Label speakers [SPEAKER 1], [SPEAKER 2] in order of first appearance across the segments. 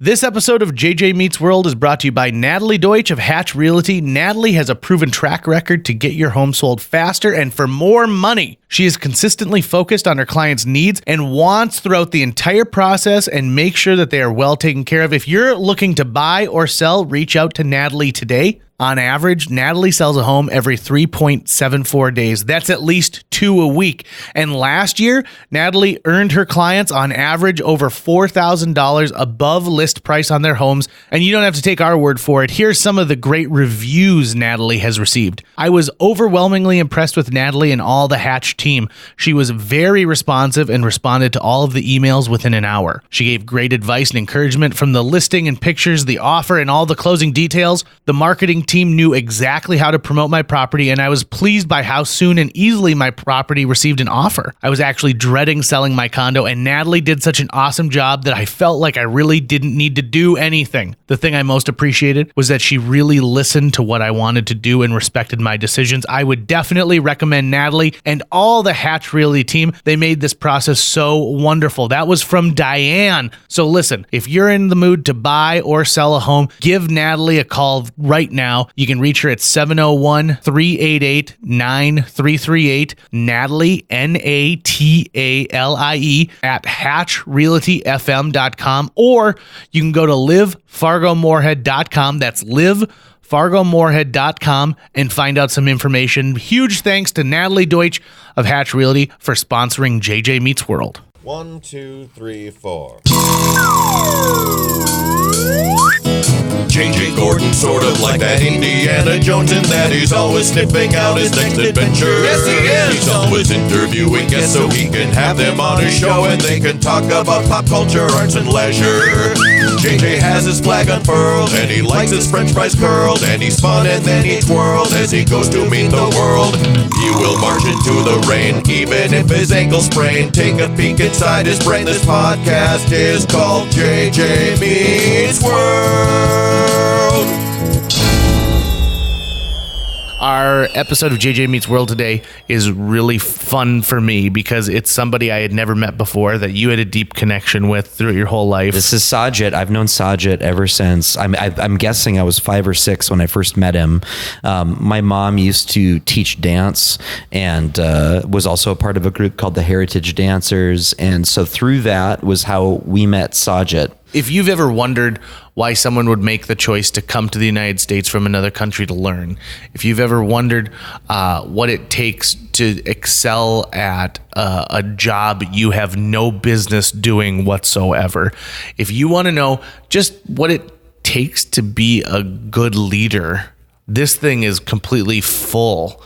[SPEAKER 1] This episode of JJ Meets World is brought to you by Natalie Deutsch of Hatch Realty. Natalie has a proven track record to get your home sold faster and for more money. She is consistently focused on her clients' needs and wants throughout the entire process and make sure that they are well taken care of. If you're looking to buy or sell, reach out to Natalie today. On average, Natalie sells a home every 3.74 days. That's at least 2 a week. And last year, Natalie earned her clients on average over $4,000 above list price on their homes. And you don't have to take our word for it. Here's some of the great reviews Natalie has received. I was overwhelmingly impressed with Natalie and all the Hatch team. She was very responsive and responded to all of the emails within an hour. She gave great advice and encouragement from the listing and pictures, the offer, and all the closing details. The marketing team knew exactly how to promote my property, and I was pleased by how soon and easily my property received an offer. I was actually dreading selling my condo, and Natalie did such an awesome job that I felt like I really didn't need to do anything. The thing I most appreciated was that she really listened to what I wanted to do and respected my decisions. I would definitely recommend Natalie and all the Hatch Realty team. They made this process so wonderful. That was from Diane. So listen, if you're in the mood to buy or sell a home, give Natalie a call right now. You can reach her at 701-388-9338. Natalie, Natalie, at hatchrealtyfm.com, or you can go to livefargomorehead.com. That's livefargomorehead.com and find out some information. Huge thanks to Natalie Deutsch of Hatch Realty for sponsoring JJ Meets World.
[SPEAKER 2] 1, 2, 3, 4. JJ Gordon, sort of like that Indiana Jones, in that he's always sniffing out his next adventure. Yes, he is. He's always interviewing guests so he can have them on his show and they can talk about pop culture, arts, and leisure. JJ has his flag unfurled and he likes his french fries curled, and he's fun and then he twirls as he goes to meet the world. He will march into the rain even if his ankle sprained. Take a peek inside his brain. This podcast is called JJ Meets World.
[SPEAKER 1] Our episode of JJ Meets World today is really fun for me because it's somebody I had never met before that you had a deep connection with throughout your whole life.
[SPEAKER 3] This is Sajid. I've known Sajid ever since. I'm guessing I was 5 or 6 when I first met him. My mom used to teach dance and was also a part of a group called the Heritage Dancers. And so through that was how we met Sajid.
[SPEAKER 1] If you've ever wondered why someone would make the choice to come to the United States from another country to learn, if you've ever wondered what it takes to excel at a job you have no business doing whatsoever, if you want to know just what it takes to be a good leader, this thing is completely full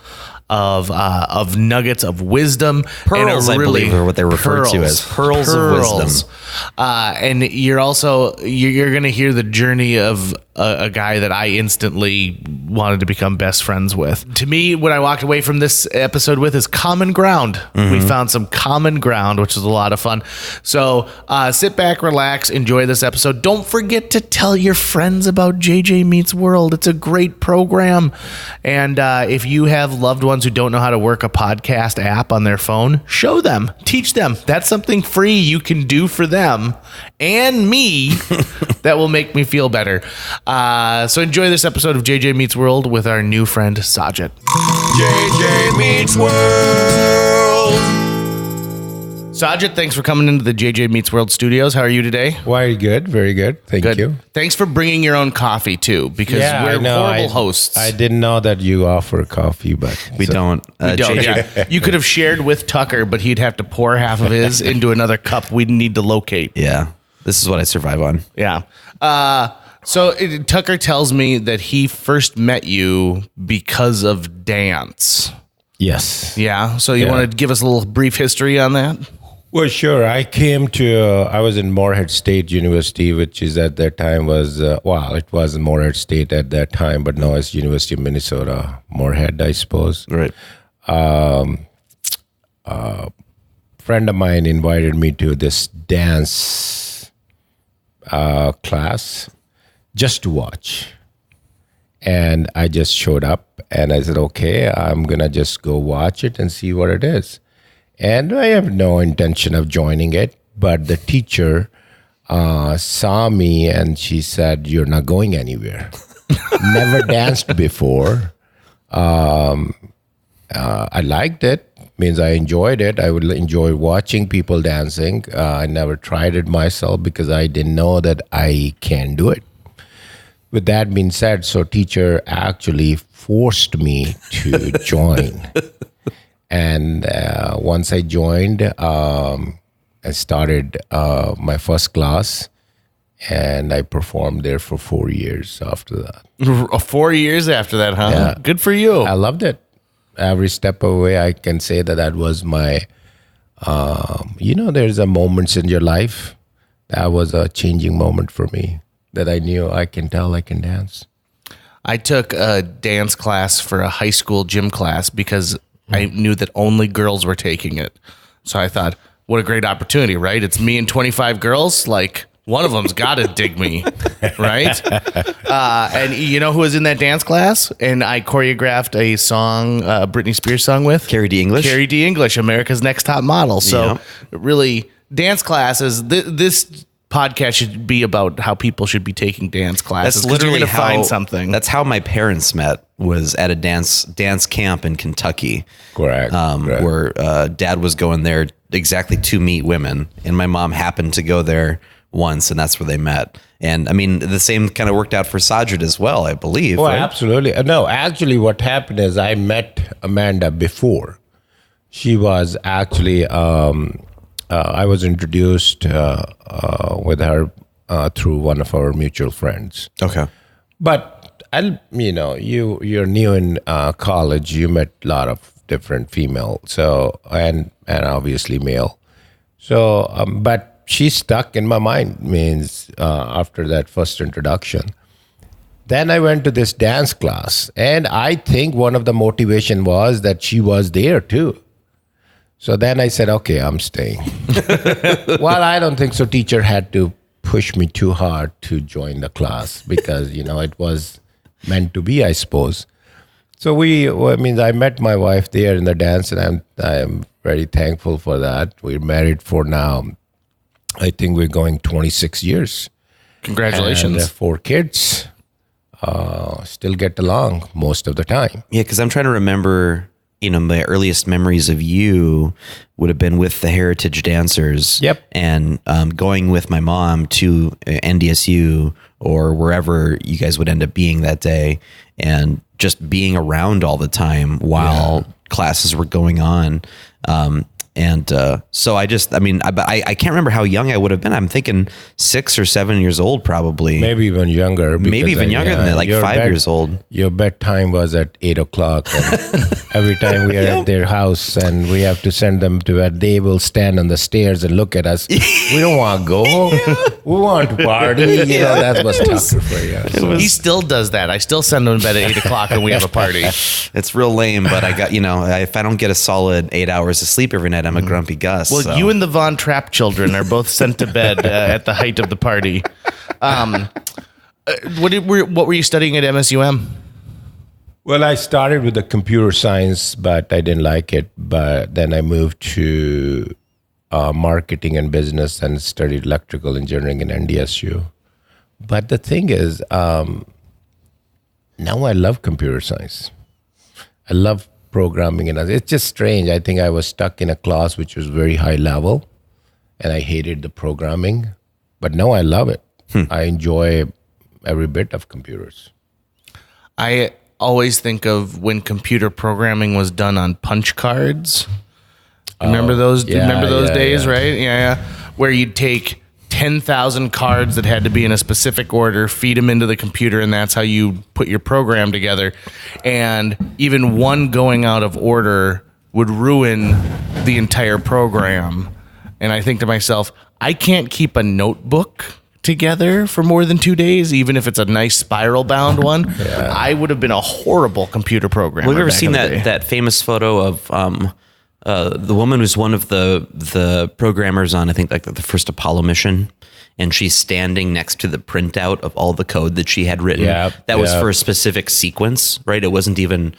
[SPEAKER 1] of nuggets of wisdom.
[SPEAKER 3] Pearls,
[SPEAKER 1] and
[SPEAKER 3] I believe, are what they're referred to as. Pearls of wisdom.
[SPEAKER 1] And you're going to hear the journey of a guy that I instantly wanted to become best friends with. To me, what I walked away from this episode with is common ground. Mm-hmm. We found some common ground, which is a lot of fun. So sit back, relax, enjoy this episode. Don't forget to tell your friends about JJ Meets World. It's a great program. And if you have loved ones who don't know how to work a podcast app on their phone, show them, teach them. That's something free you can do for them and me that will make me feel better. So enjoy this episode of JJ Meets World with our new friend Sajid.
[SPEAKER 2] JJ Meets World.
[SPEAKER 1] Sajid, thanks for coming into the JJ Meets World studios. How are you today?
[SPEAKER 4] Very good. Very good. Thank you.
[SPEAKER 1] Thanks for bringing your own coffee too, because we're horrible hosts.
[SPEAKER 4] I didn't know that you offer coffee, but
[SPEAKER 3] we don't.
[SPEAKER 1] We don't. Yeah. You could have shared with Tucker, but he'd have to pour half of his into another cup we'd need to locate.
[SPEAKER 3] Yeah. This is what I survive on.
[SPEAKER 1] Yeah. So Tucker tells me that he first met you because of dance.
[SPEAKER 4] Yes.
[SPEAKER 1] Yeah. So you want to give us a little brief history on that?
[SPEAKER 4] Well, sure. I was in Morehead State University, which is at that time it was Morehead State at that time, but now it's University of Minnesota, Morehead, I suppose.
[SPEAKER 3] Right.
[SPEAKER 4] Friend of mine invited me to this dance class just to watch. And I just showed up and I said, okay, I'm going to just go watch it and see what it is. And I have no intention of joining it, but the teacher saw me and she said, "You're not going anywhere." Never danced before. I liked it. Means I enjoyed it. I would enjoy watching people dancing. I never tried it myself because I didn't know that I can do it. With that being said, so teacher actually forced me to join. And once I joined, I started my first class, and I performed there for 4 years after that.
[SPEAKER 1] 4 years after that, huh?
[SPEAKER 4] Yeah.
[SPEAKER 1] Good for you.
[SPEAKER 4] I loved it. Every step of the way, I can say that was my, there's a moments in your life. That was a changing moment for me that I knew I can dance.
[SPEAKER 1] I took a dance class for a high school gym class because I knew that only girls were taking it. So I thought, what a great opportunity, right? It's me and 25 girls. Like, one of them's got to dig me, right? And you know who was in that dance class? And I choreographed a song, a Britney Spears song with?
[SPEAKER 3] Carrie D. English?
[SPEAKER 1] Carrie D. English, America's Next Top Model. So really, dance classes, this podcast should be about how people should be taking dance classes.
[SPEAKER 3] That's literally
[SPEAKER 1] you're gonna find something.
[SPEAKER 3] That's how my parents met, was at a dance camp in Kentucky.
[SPEAKER 4] Correct.
[SPEAKER 3] Where dad was going there exactly to meet women, and my mom happened to go there once, and that's where they met. And I mean, the same kind of worked out for Sajid as well, I believe.
[SPEAKER 4] Oh,
[SPEAKER 3] right?
[SPEAKER 4] absolutely. No, actually what happened is I met Amanda before. She was actually, I was introduced with her through one of our mutual friends.
[SPEAKER 3] Okay.
[SPEAKER 4] But, you're new in college, you met a lot of different female, so, and obviously male. So, but she stuck in my mind, means after that first introduction. Then I went to this dance class, and I think one of the motivation was that she was there too. So then I said, okay, I'm staying. Well, I don't think so. Teacher had to push me too hard to join the class because, it was meant to be, I suppose. So I met my wife there in the dance, and I'm very thankful for that. We're married for now, I think we're going 26 years.
[SPEAKER 1] Congratulations.
[SPEAKER 4] And 4 kids. Still get along most of the time.
[SPEAKER 3] Yeah, because I'm trying to remember, my earliest memories of you would have been with the Heritage Dancers.
[SPEAKER 4] Yep.
[SPEAKER 3] And going with my mom to NDSU or wherever you guys would end up being that day, and just being around all the time while classes were going on. So I can't remember how young I would have been. I'm thinking 6 or 7 years old, probably.
[SPEAKER 4] Maybe even younger.
[SPEAKER 3] Maybe even younger than that, like 5 years old.
[SPEAKER 4] Your bedtime was at 8:00. And every time we are at their house and we have to send them to bed, they will stand on the stairs and look at us. We don't want to go home. We want to party. That was tougher for you.
[SPEAKER 1] He still does that. I still send him to bed at 8:00 and we have a party.
[SPEAKER 3] It's real lame, but I got, if I don't get a solid 8 hours of sleep every night, I'm a grumpy Gus.
[SPEAKER 1] Well,
[SPEAKER 3] so.
[SPEAKER 1] You and the Von Trapp children are both sent to bed at the height of the party. What were you studying at MSUM?
[SPEAKER 4] Well, I started with the computer science, but I didn't like it. But then I moved to marketing and business and studied electrical engineering in NDSU. But the thing is, now I love computer science. I love programming, and it's just strange. I think I was stuck in a class which was very high level, and I hated the programming. But now I love it. I enjoy every bit of computers.
[SPEAKER 1] I always think of when computer programming was done on punch cards. Remember those? Remember those days, right? Yeah. Where you'd take 10,000 cards that had to be in a specific order, feed them into the computer, and that's how you put your program together. And even one going out of order would ruin the entire program. And I think to myself, I can't keep a notebook together for more than 2 days, even if it's a nice spiral bound one. I would have been a horrible computer programmer.
[SPEAKER 3] Have you ever seen that famous photo of the woman who's one of the programmers on, I think, like the first Apollo mission, and she's standing next to the printout of all the code that she had written. That was for a specific sequence, right? It wasn't even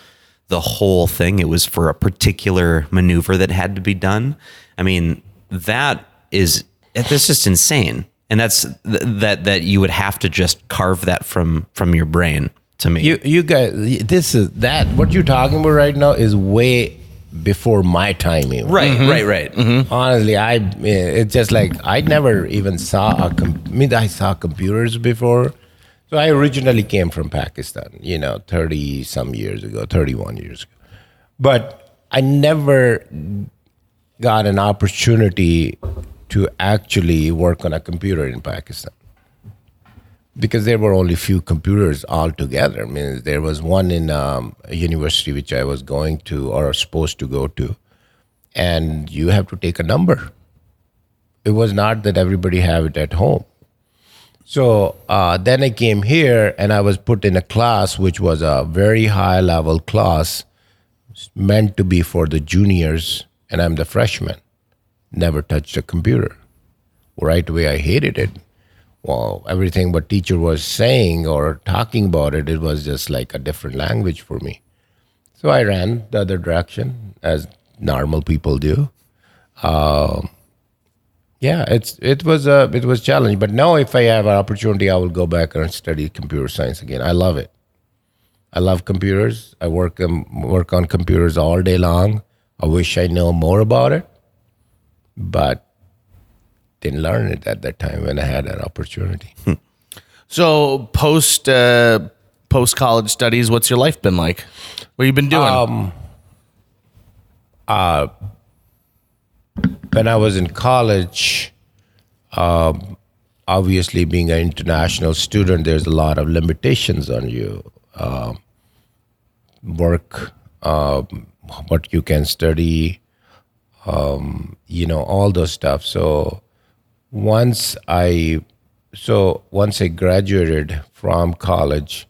[SPEAKER 3] the whole thing. It was for a particular maneuver that had to be done. I mean, that's just insane. And that's that you would have to just carve that from your brain to me.
[SPEAKER 4] You guys, what you're talking about right now is way before my time. Even.
[SPEAKER 3] Right. Mm-hmm.
[SPEAKER 4] Honestly, it's just like I never even saw I saw computers before. So I originally came from Pakistan, 30 some years ago, 31 years ago. But I never got an opportunity to actually work on a computer in Pakistan because there were only few computers altogether. I mean, there was one in a university which I was going to or supposed to go to, and you have to take a number. It was not that everybody have it at home. So then I came here and I was put in a class which was a very high level class meant to be for the juniors, and I'm the freshman. Never touched a computer. Right away, I hated it. Well, everything what teacher was saying or talking about it, it was just like a different language for me. So I ran the other direction as normal people do. It was challenging. But now if I have an opportunity, I will go back and study computer science again. I love it. I love computers. I work on computers all day long. I wish I know more about it, but didn't learn it at that time when I had an opportunity.
[SPEAKER 1] So post college studies, what's your life been like? What have you been doing?
[SPEAKER 4] When I was in college, obviously being an international student, there's a lot of limitations on you. Work, what you can study, all those stuff. So once I graduated from college,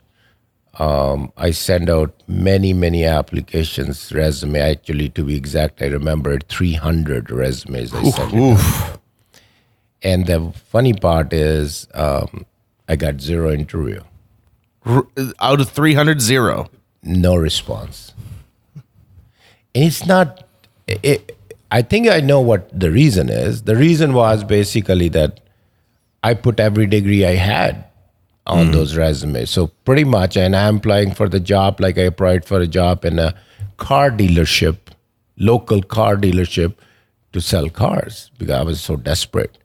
[SPEAKER 4] I sent out many applications, resume. Actually, to be exact, I remember 300 resumes I sent out. And the funny part is, I got zero interview.
[SPEAKER 1] Out of 300, zero.
[SPEAKER 4] No response. And it's not, I think I know what the reason is. The reason was basically that I put every degree I had on those resumes. So pretty much, and I'm applying for the job like I applied for a job in a car dealership, local car dealership to sell cars because I was so desperate.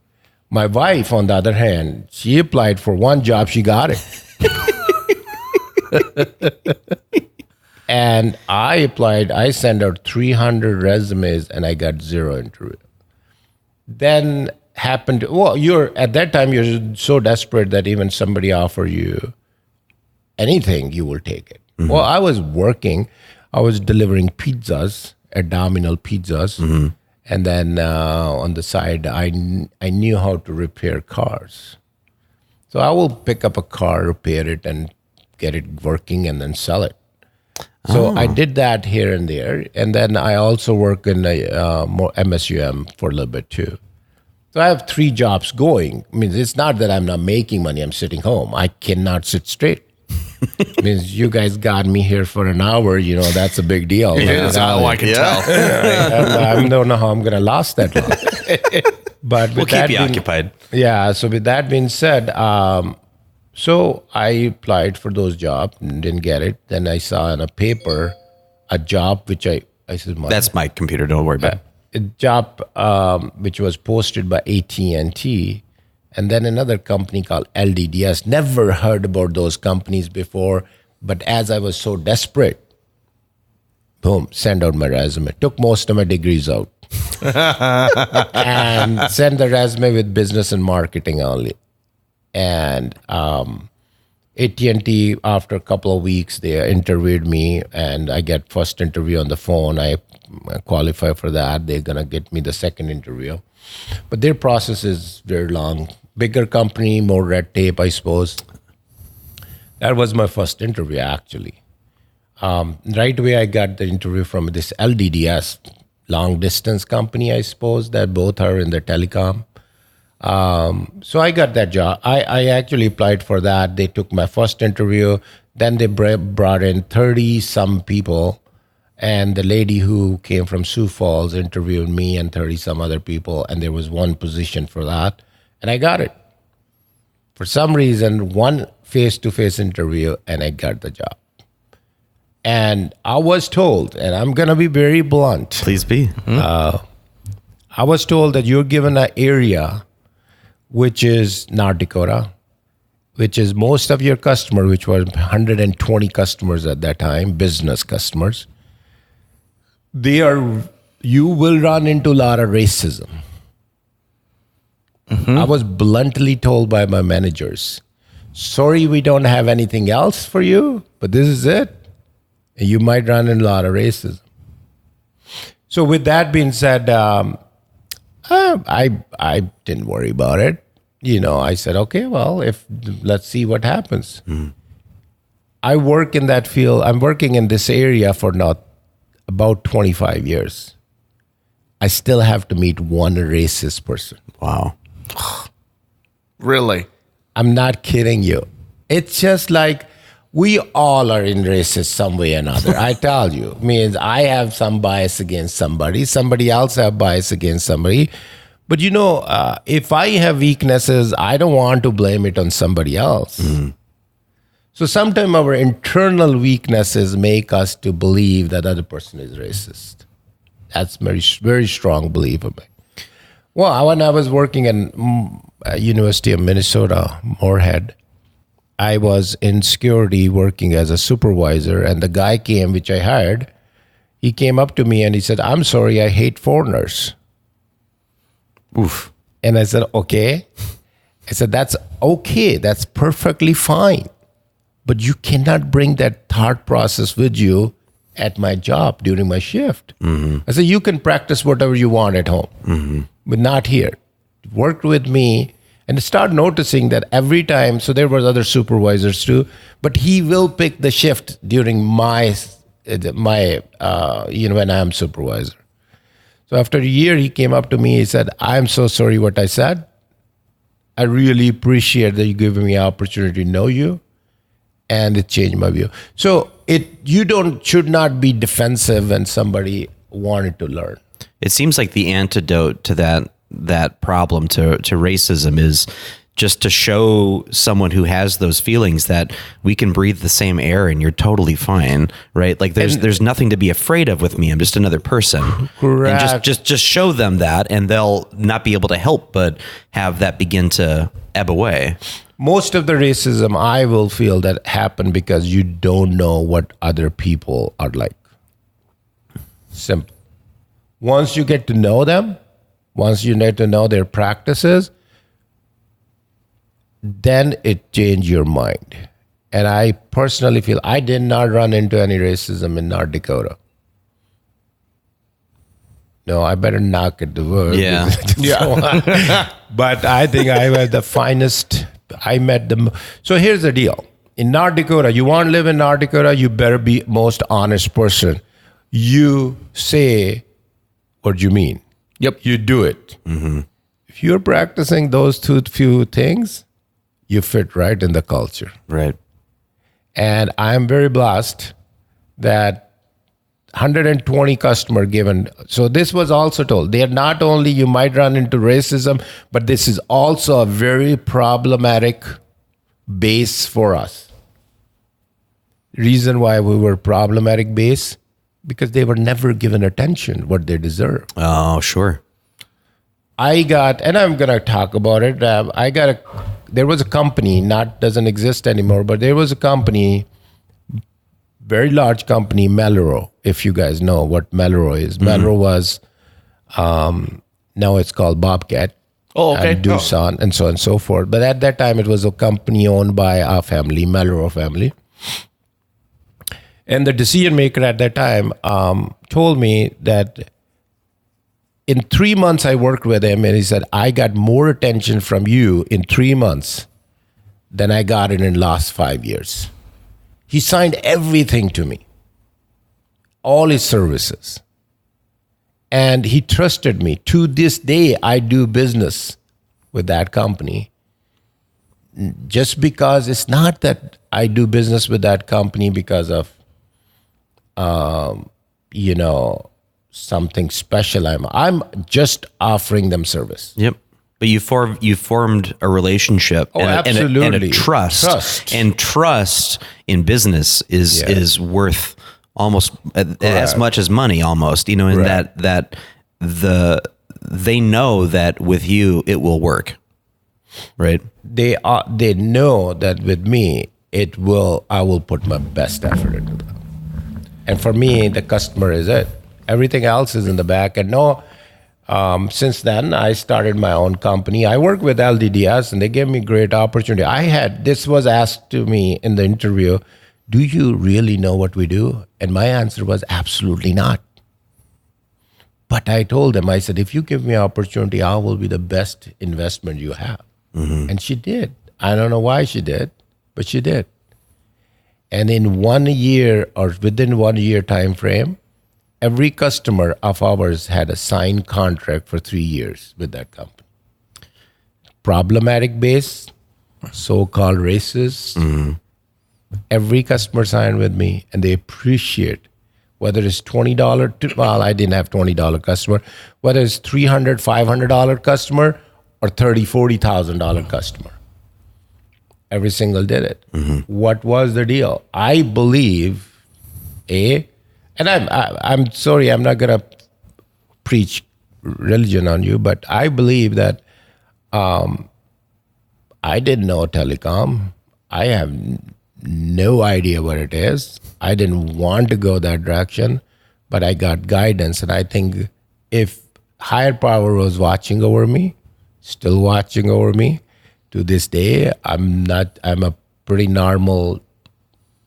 [SPEAKER 4] My wife, on the other hand, she applied for one job, she got it. And I sent out 300 resumes and I got zero interview. Then happened, at that time, you're so desperate that even somebody offer you anything, you will take it. Mm-hmm. Well, I was working, I was delivering pizzas, abdominal pizzas. Mm-hmm. And then on the side, I knew how to repair cars. So I will pick up a car, repair it, and get it working and then sell it. So I did that here and there. And then I also work in more MSUM for a little bit too. So I have 3 jobs going. I mean, it's not that I'm not making money. I'm sitting home. I cannot sit straight. Means you guys got me here for an hour. That's a big deal.
[SPEAKER 1] That's all I can tell.
[SPEAKER 4] I don't know how I'm going to last that long. But
[SPEAKER 3] we'll keep you occupied.
[SPEAKER 4] Yeah. So with that being said, so I applied for those jobs and didn't get it. Then I saw in a paper a job which I said,
[SPEAKER 3] that's my computer. Don't worry about it.
[SPEAKER 4] A job which was posted by AT&T, and then another company called LDDS. Never heard about those companies before, but as I was so desperate, boom, send out my resume. Took most of my degrees out. And send the resume with business and marketing only. And AT&T, after a couple of weeks, they interviewed me, and I get first interview on the phone. I qualify for that. They're going to get me the second interview. But their process is very long. Bigger company, more red tape, I suppose. That was my first interview, actually. Right away, I got the interview from this LDDS, long distance company, I suppose, that both are in the telecom. So I got that job. I actually applied for that. They took my first interview. Then they brought in 30 some people. And the lady who came from Sioux Falls interviewed me and 30 some other people. And there was one position for that. And I got it. For some reason, one face-to-face interview, and I got the job. And I was told, and I'm going to be very blunt.
[SPEAKER 3] Please be.
[SPEAKER 4] I was told that you're given an area, which is North Dakota, which is most of your customer, which was 120 customers at that time, business customers. You will run into a lot of racism. I was bluntly told by my managers, sorry, we don't have anything else for you, but this is it. And you might run into a lot of racism. So with that being said, I didn't worry about it. I said, okay, well, let's see what happens. I work in that field. I'm working in this area for now about 25 years. I still have to meet one racist person.
[SPEAKER 3] Wow.
[SPEAKER 1] Really?
[SPEAKER 4] I'm not kidding you. It's just like we all are in racist some way or another. I tell you, means I have some bias against somebody else have bias against somebody. But if I have weaknesses, I don't want to blame it on somebody else. So sometimes our internal weaknesses make us to believe that other person is racist. That's very, very strong belief of me. Well, when I was working in University of Minnesota, Moorhead, I was in security working as a supervisor, and the guy came, which I hired, he came up to me and he said, I'm sorry, I hate foreigners.
[SPEAKER 3] Oof.
[SPEAKER 4] And I said, okay. I said, that's okay. That's perfectly fine. But you cannot bring that thought process with you at my job during my shift. I said, you can practice whatever you want at home, but not here. Work with me and start noticing that every time, so there were other supervisors too, but he will pick the shift during my when I'm supervisor. So after a year, he came up to me, he said, I'm so sorry what I said. I really appreciate that you giving me an opportunity to know you. And it changed my view. So should not be defensive when somebody wanted to learn.
[SPEAKER 3] It seems like the antidote to that problem, to racism, is just to show someone who has those feelings that we can breathe the same air and you're totally fine, right? Like there's nothing to be afraid of with me. I'm just another person.
[SPEAKER 4] Correct.
[SPEAKER 3] And just show them that, and they'll not be able to help but have that begin to ebb away.
[SPEAKER 4] Most of the racism I will feel that happen because you don't know what other people are like. Simple. Once you get to know them, once you get to know their practices, then it changes your mind. And I personally feel I did not run into any racism in North Dakota. No, I better knock at the word.
[SPEAKER 3] Yeah.
[SPEAKER 4] But I think I was the finest. I met them. So here's the deal. In North Dakota, you want to live in North Dakota, you better be most honest person. You say what you mean.
[SPEAKER 1] Yep.
[SPEAKER 4] You do it. If you're practicing those few things, you fit right in the culture.
[SPEAKER 3] Right.
[SPEAKER 4] And I'm very blessed that 120 customer given. So this was also told. They are not only you might run into racism, but this is also a very problematic base for us. Reason why we were problematic base, because they were never given attention what they deserve.
[SPEAKER 3] Oh, sure.
[SPEAKER 4] And I'm going to talk about it. There was a company, doesn't exist anymore, but there was a company, very large company, Melrose, if you guys know what Melrose is. Melrose was, now it's called Bobcat.
[SPEAKER 1] Oh, okay.
[SPEAKER 4] And Doosan, and so on and so forth. But at that time, it was a company owned by our family, Melrose family. And the decision maker at that time told me that in 3 months, I worked with him, and he said, I got more attention from you in 3 months than I got in the last 5 years. He signed everything to me, all his services. And he trusted me. To this day, I do business with that company. Just because it's not that I do business with that company because of, something special. I'm just offering them service.
[SPEAKER 3] Yep. But you formed a relationship
[SPEAKER 4] absolutely.
[SPEAKER 3] And a trust. And trust in business is worth almost as much as money, almost, you know, in that they know that with you it will work, right?
[SPEAKER 4] They know that with me I will put my best effort into that. And for me, the customer is it. Everything else is in the back. And since then, I started my own company. I work with LDDS, and they gave me great opportunity. This was asked to me in the interview, do you really know what we do? And my answer was absolutely not. But I told them, I said, if you give me an opportunity, I will be the best investment you have. Mm-hmm. And she did. I don't know why she did, but she did. And in 1 year or within 1 year time frame, every customer of ours had a signed contract for 3 years with that company. Problematic base, so-called racist. Mm-hmm. Every customer signed with me, and they appreciate whether it's $20, well, I didn't have $20 customer, whether it's $300, $500 customer or $30,000, $40,000 customer. Every single did it. Mm-hmm. What was the deal? I believe, and I'm sorry, I'm not gonna preach religion on you, but I believe that I didn't know telecom. I have no idea what it is. I didn't want to go that direction, but I got guidance. And I think if higher power was watching over me, still watching over me to this day, I'm a pretty normal,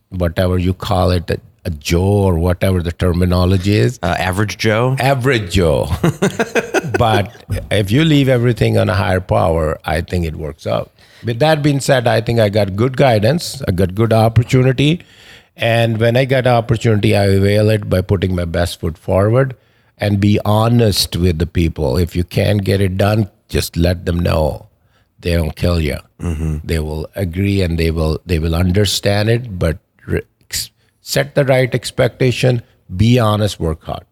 [SPEAKER 4] whatever you call it, a Joe or whatever the terminology is.
[SPEAKER 3] Average Joe?
[SPEAKER 4] Average Joe. But if you leave everything on a higher power, I think it works out. With that being said, I think I got good guidance, I got good opportunity. And when I got opportunity, I avail it by putting my best foot forward and be honest with the people. If you can't get it done, just let them know. They don't kill you. Mm-hmm. They will agree and they will understand it, but set the right expectation, be honest, work hard.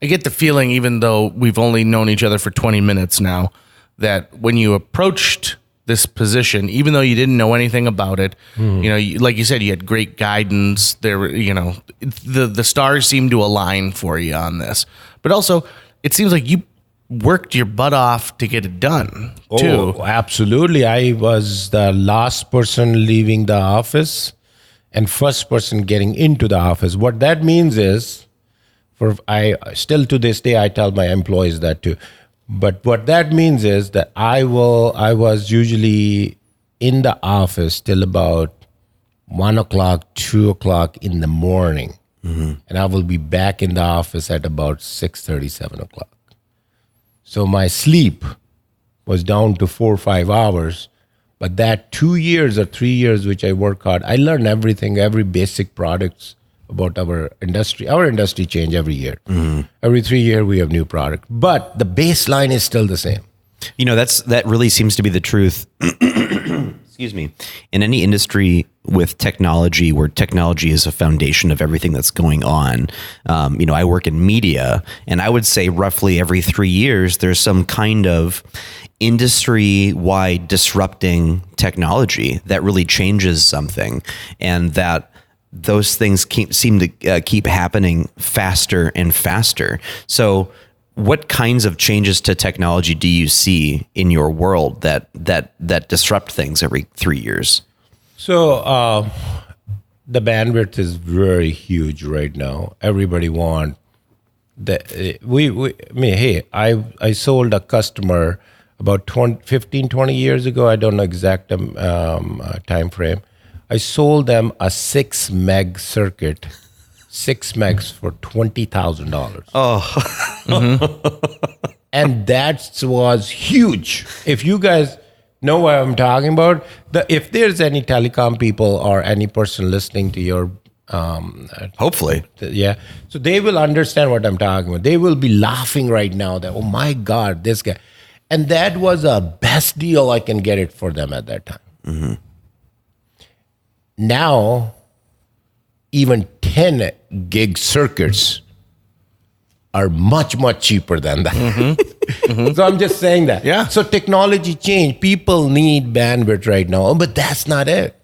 [SPEAKER 1] I get the feeling, even though we've only known each other for 20 minutes now, that when you approached this position, even though you didn't know anything about it, you know, like you said, you had great guidance. There were, you know, the stars seemed to align for you on this. But also, it seems like you worked your butt off to get it done, too.
[SPEAKER 4] Oh, absolutely. I was the last person leaving the office and first person getting into the office. What that means is, I still to this day, I tell my employees that too. But what that means is that I was usually in the office till about 1 o'clock, 2 o'clock in the morning. Mm-hmm. And I will be back in the office at about 6:30, 7 o'clock. So my sleep was down to 4 or 5 hours. But that 2 years or 3 years, which I work hard, I learned everything, every basic products about our industry. Our industry change every year. Mm-hmm. Every 3 years, we have new product. But the baseline is still the same.
[SPEAKER 3] You know, that really seems to be the truth. Excuse me. In any industry with technology, where technology is a foundation of everything that's going on. You know, I work in media, and I would say roughly every 3 years, there's some kind of industry-wide disrupting technology that really changes something, and that those things seem to keep happening faster and faster. So what kinds of changes to technology do you see in your world that disrupt things every 3 years?
[SPEAKER 4] So the bandwidth is very huge right now. Everybody want that. I sold a customer about 20 years ago. I don't know exact time frame. I sold them a 6 meg circuit, 6 megs for $20,000.
[SPEAKER 3] Oh,
[SPEAKER 4] mm-hmm. And that was huge. If you guys know what I'm talking about, if there's any telecom people or any person listening to your,
[SPEAKER 3] hopefully,
[SPEAKER 4] yeah, so they will understand what I'm talking about. They will be laughing right now that, oh my God, this guy, and that was a best deal I can get it for them at that time. Mm-hmm. Now, even 10 gig circuits are much, much cheaper than that. Mm-hmm. So I'm just saying that.
[SPEAKER 1] Yeah.
[SPEAKER 4] So technology changed. People need bandwidth right now, but that's not it.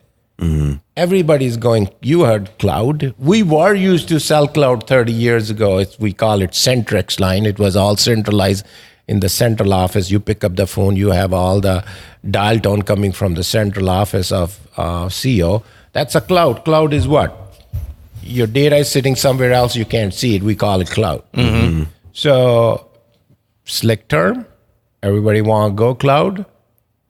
[SPEAKER 4] Everybody's going, you heard cloud. We were used to sell cloud 30 years ago. We call it Centrex line. It was all centralized in the central office. You pick up the phone, you have all the dial tone coming from the central office of CEO. That's a cloud. Cloud is what? Your data is sitting somewhere else. You can't see it. We call it cloud. So slick term, everybody want to go cloud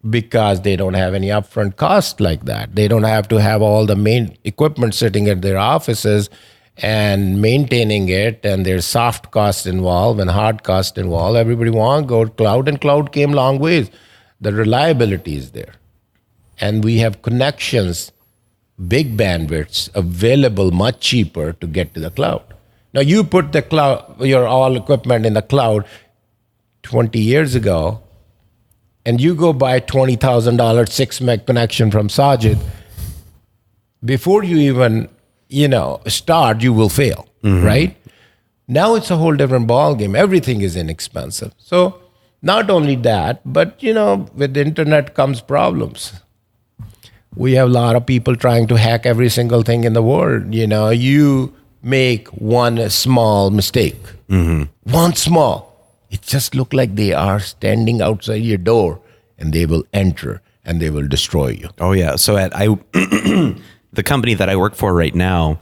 [SPEAKER 4] because they don't have any upfront cost like that. They don't have to have all the main equipment sitting at their offices and maintaining it, and there's soft costs involved and hard costs involved. Everybody want to go cloud, and cloud came long ways. The reliability is there. And we have connections, big bandwidths available much cheaper to get to the cloud. Now you put the cloud, your all equipment in the cloud 20 years ago, and you go buy $20,000 6 meg connection from Sajid, before you even, start, you will fail, right? Now it's a whole different ballgame. Everything is inexpensive. So not only that, but with the internet comes problems. We have a lot of people trying to hack every single thing in the world. You make one small mistake, one small. It just look like they are standing outside your door, and they will enter and they will destroy you.
[SPEAKER 3] Oh yeah. So the company that I work for right now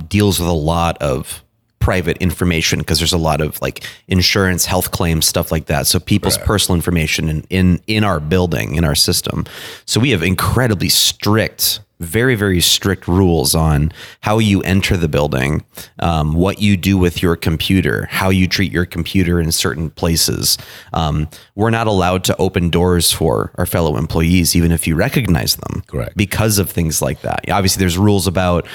[SPEAKER 3] deals with a lot of private information because there's a lot of like insurance, health claims, stuff like that. So people's personal information in our building, in our system. So we have incredibly strict, very, very strict rules on how you enter the building, what you do with your computer, how you treat your computer in certain places. We're not allowed to open doors for our fellow employees, even if you recognize them.
[SPEAKER 4] Correct.
[SPEAKER 3] Because of things like that. Obviously, there's rules about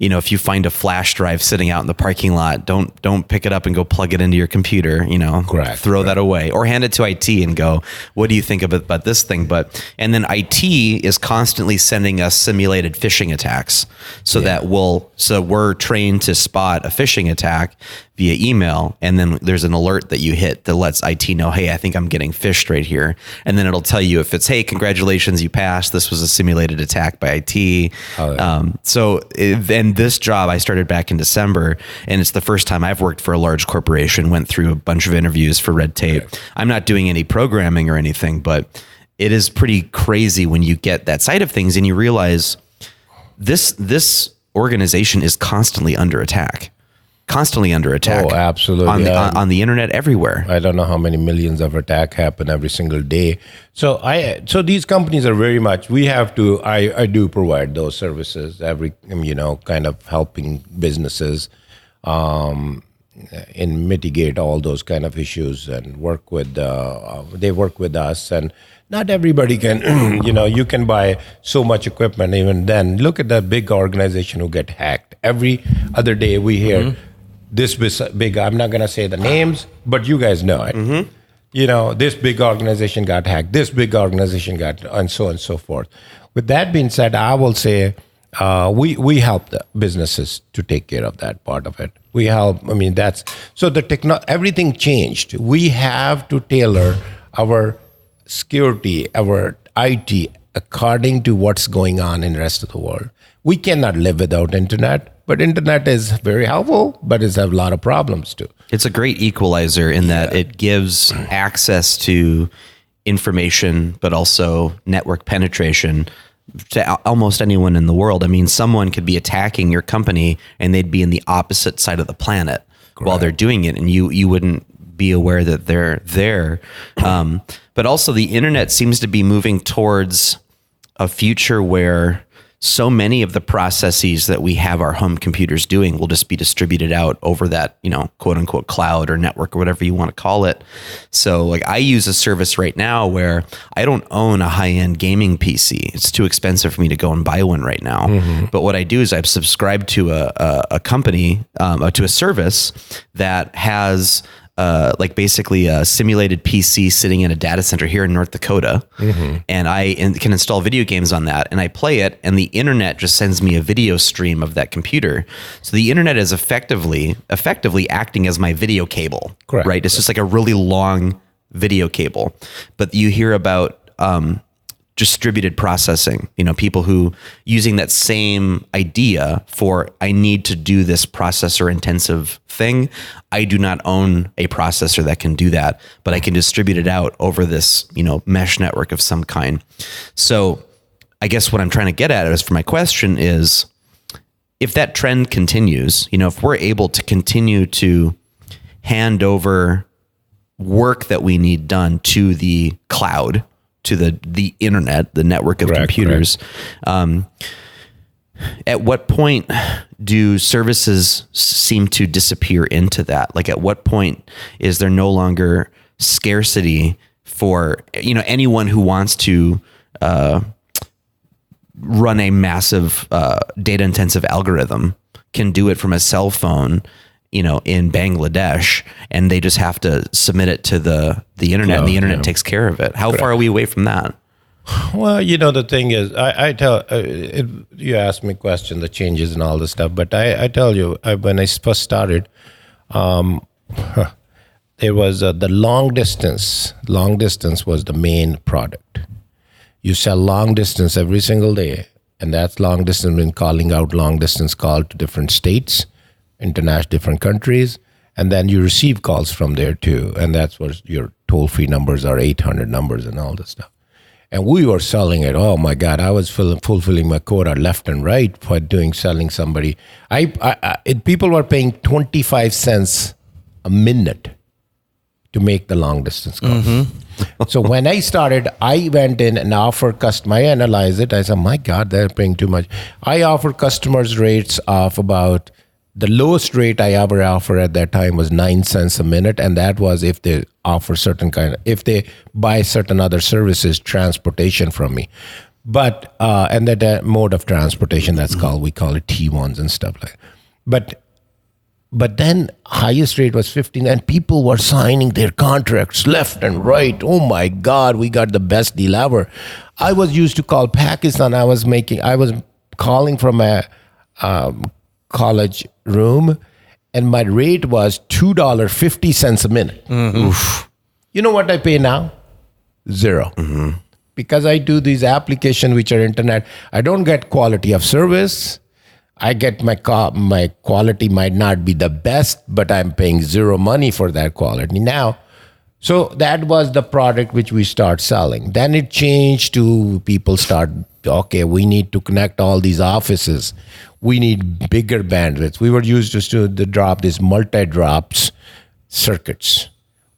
[SPEAKER 3] if you find a flash drive sitting out in the parking lot, don't pick it up and go plug it into your computer,
[SPEAKER 4] Correct.
[SPEAKER 3] Throw that away, or hand it to IT and go, what do you think about this thing? And then IT is constantly sending us simulated phishing attacks so we're trained to spot a phishing attack via email. And then there's an alert that you hit that lets IT know, hey, I think I'm getting phished right here. And then it'll tell you if it's, hey, congratulations, you passed. This was a simulated attack by IT. Oh, yeah. And this job I started back in December, and it's the first time I've worked for a large corporation, went through a bunch of interviews for red tape. Okay. I'm not doing any programming or anything, but it is pretty crazy when you get that side of things and you realize this organization is constantly under attack.
[SPEAKER 4] Oh, absolutely.
[SPEAKER 3] On the internet everywhere.
[SPEAKER 4] I don't know how many millions of attacks happen every single day. So these companies are very much, I do provide those services, kind of helping businesses in mitigate all those kind of issues and they work with us. And not everybody can, you can buy so much equipment even then. Look at that big organization who get hacked. Every other day we hear, this big, I'm not going to say the names, but you guys know it. This big organization got hacked, this big organization got, and so on and so forth. With that being said, I will say we help the businesses to take care of that part of it. We help, everything changed. We have to tailor our security, our IT, according to what's going on in the rest of the world. We cannot live without internet. But internet is very helpful, but it's a lot of problems too.
[SPEAKER 3] It's a great equalizer in that it gives access to information, but also network penetration to almost anyone in the world. I mean, someone could be attacking your company and they'd be in the opposite side of the planet while they're doing it, and you wouldn't be aware that they're there. But also the internet seems to be moving towards a future where so many of the processes that we have our home computers doing will just be distributed out over that, quote unquote cloud or network or whatever you want to call it. So like I use a service right now where I don't own a high-end gaming PC. It's too expensive for me to go and buy one right now. But what I do is I've subscribed to a company, to a service that has like basically a simulated PC sitting in a data center here in North Dakota, and I can install video games on that, and I play it, and the internet just sends me a video stream of that computer. So the internet is effectively acting as my video cable,
[SPEAKER 4] Correct.
[SPEAKER 3] right? It's just like a really long video cable. But you hear about distributed processing, people who using that same idea for, I need to do this processor intensive thing. I do not own a processor that can do that, but I can distribute it out over this, mesh network of some kind. So I guess what I'm trying to get at is, for my question is, if that trend continues, if we're able to continue to hand over work that we need done to the cloud, to the internet, the network of computers. At what point do services seem to disappear into that? Like, at what point is there no longer scarcity for, anyone who wants to run a massive data intensive algorithm can do it from a cell phone, in Bangladesh, and they just have to submit it to the internet, and the internet takes care of it. How far are we away from that?
[SPEAKER 4] Well, the thing is, I tell you asked me a question, the changes and all this stuff, but I tell you, when I first started, there was the long distance. Long distance was the main product. You sell long distance every single day, and that's long distance means calling out long distance call to different states, international, different countries, and then you receive calls from there too, and that's what your toll-free numbers are, 800 numbers and all this stuff. And we were selling it. Oh my God, I was fulfilling my quota left and right for selling somebody. People were paying 25 cents a minute to make the long distance call. So when I started, I went in and offered I analyzed it. I said, my God, they're paying too much. I offer customers rates of about, the lowest rate I ever offered at that time was 9 cents a minute. And that was if they offer if they buy certain other services, transportation from me. But, and that mode of transportation, we call it T1s and stuff like that. But then highest rate was 15, and people were signing their contracts left and right. Oh my God, we got the best deal ever. I was used to call Pakistan. I was calling from a college room, and my rate was $2.50 a minute. Oof. You know what I pay now? $0. Because I do these applications which are internet. I don't get quality of service. I get my quality might not be the best, but I'm paying zero money for that quality now. So that was the product which we start selling. Then it changed to people start, okay, we need to connect all these offices. We need bigger bandwidth. We were used to drop these multi-drops circuits.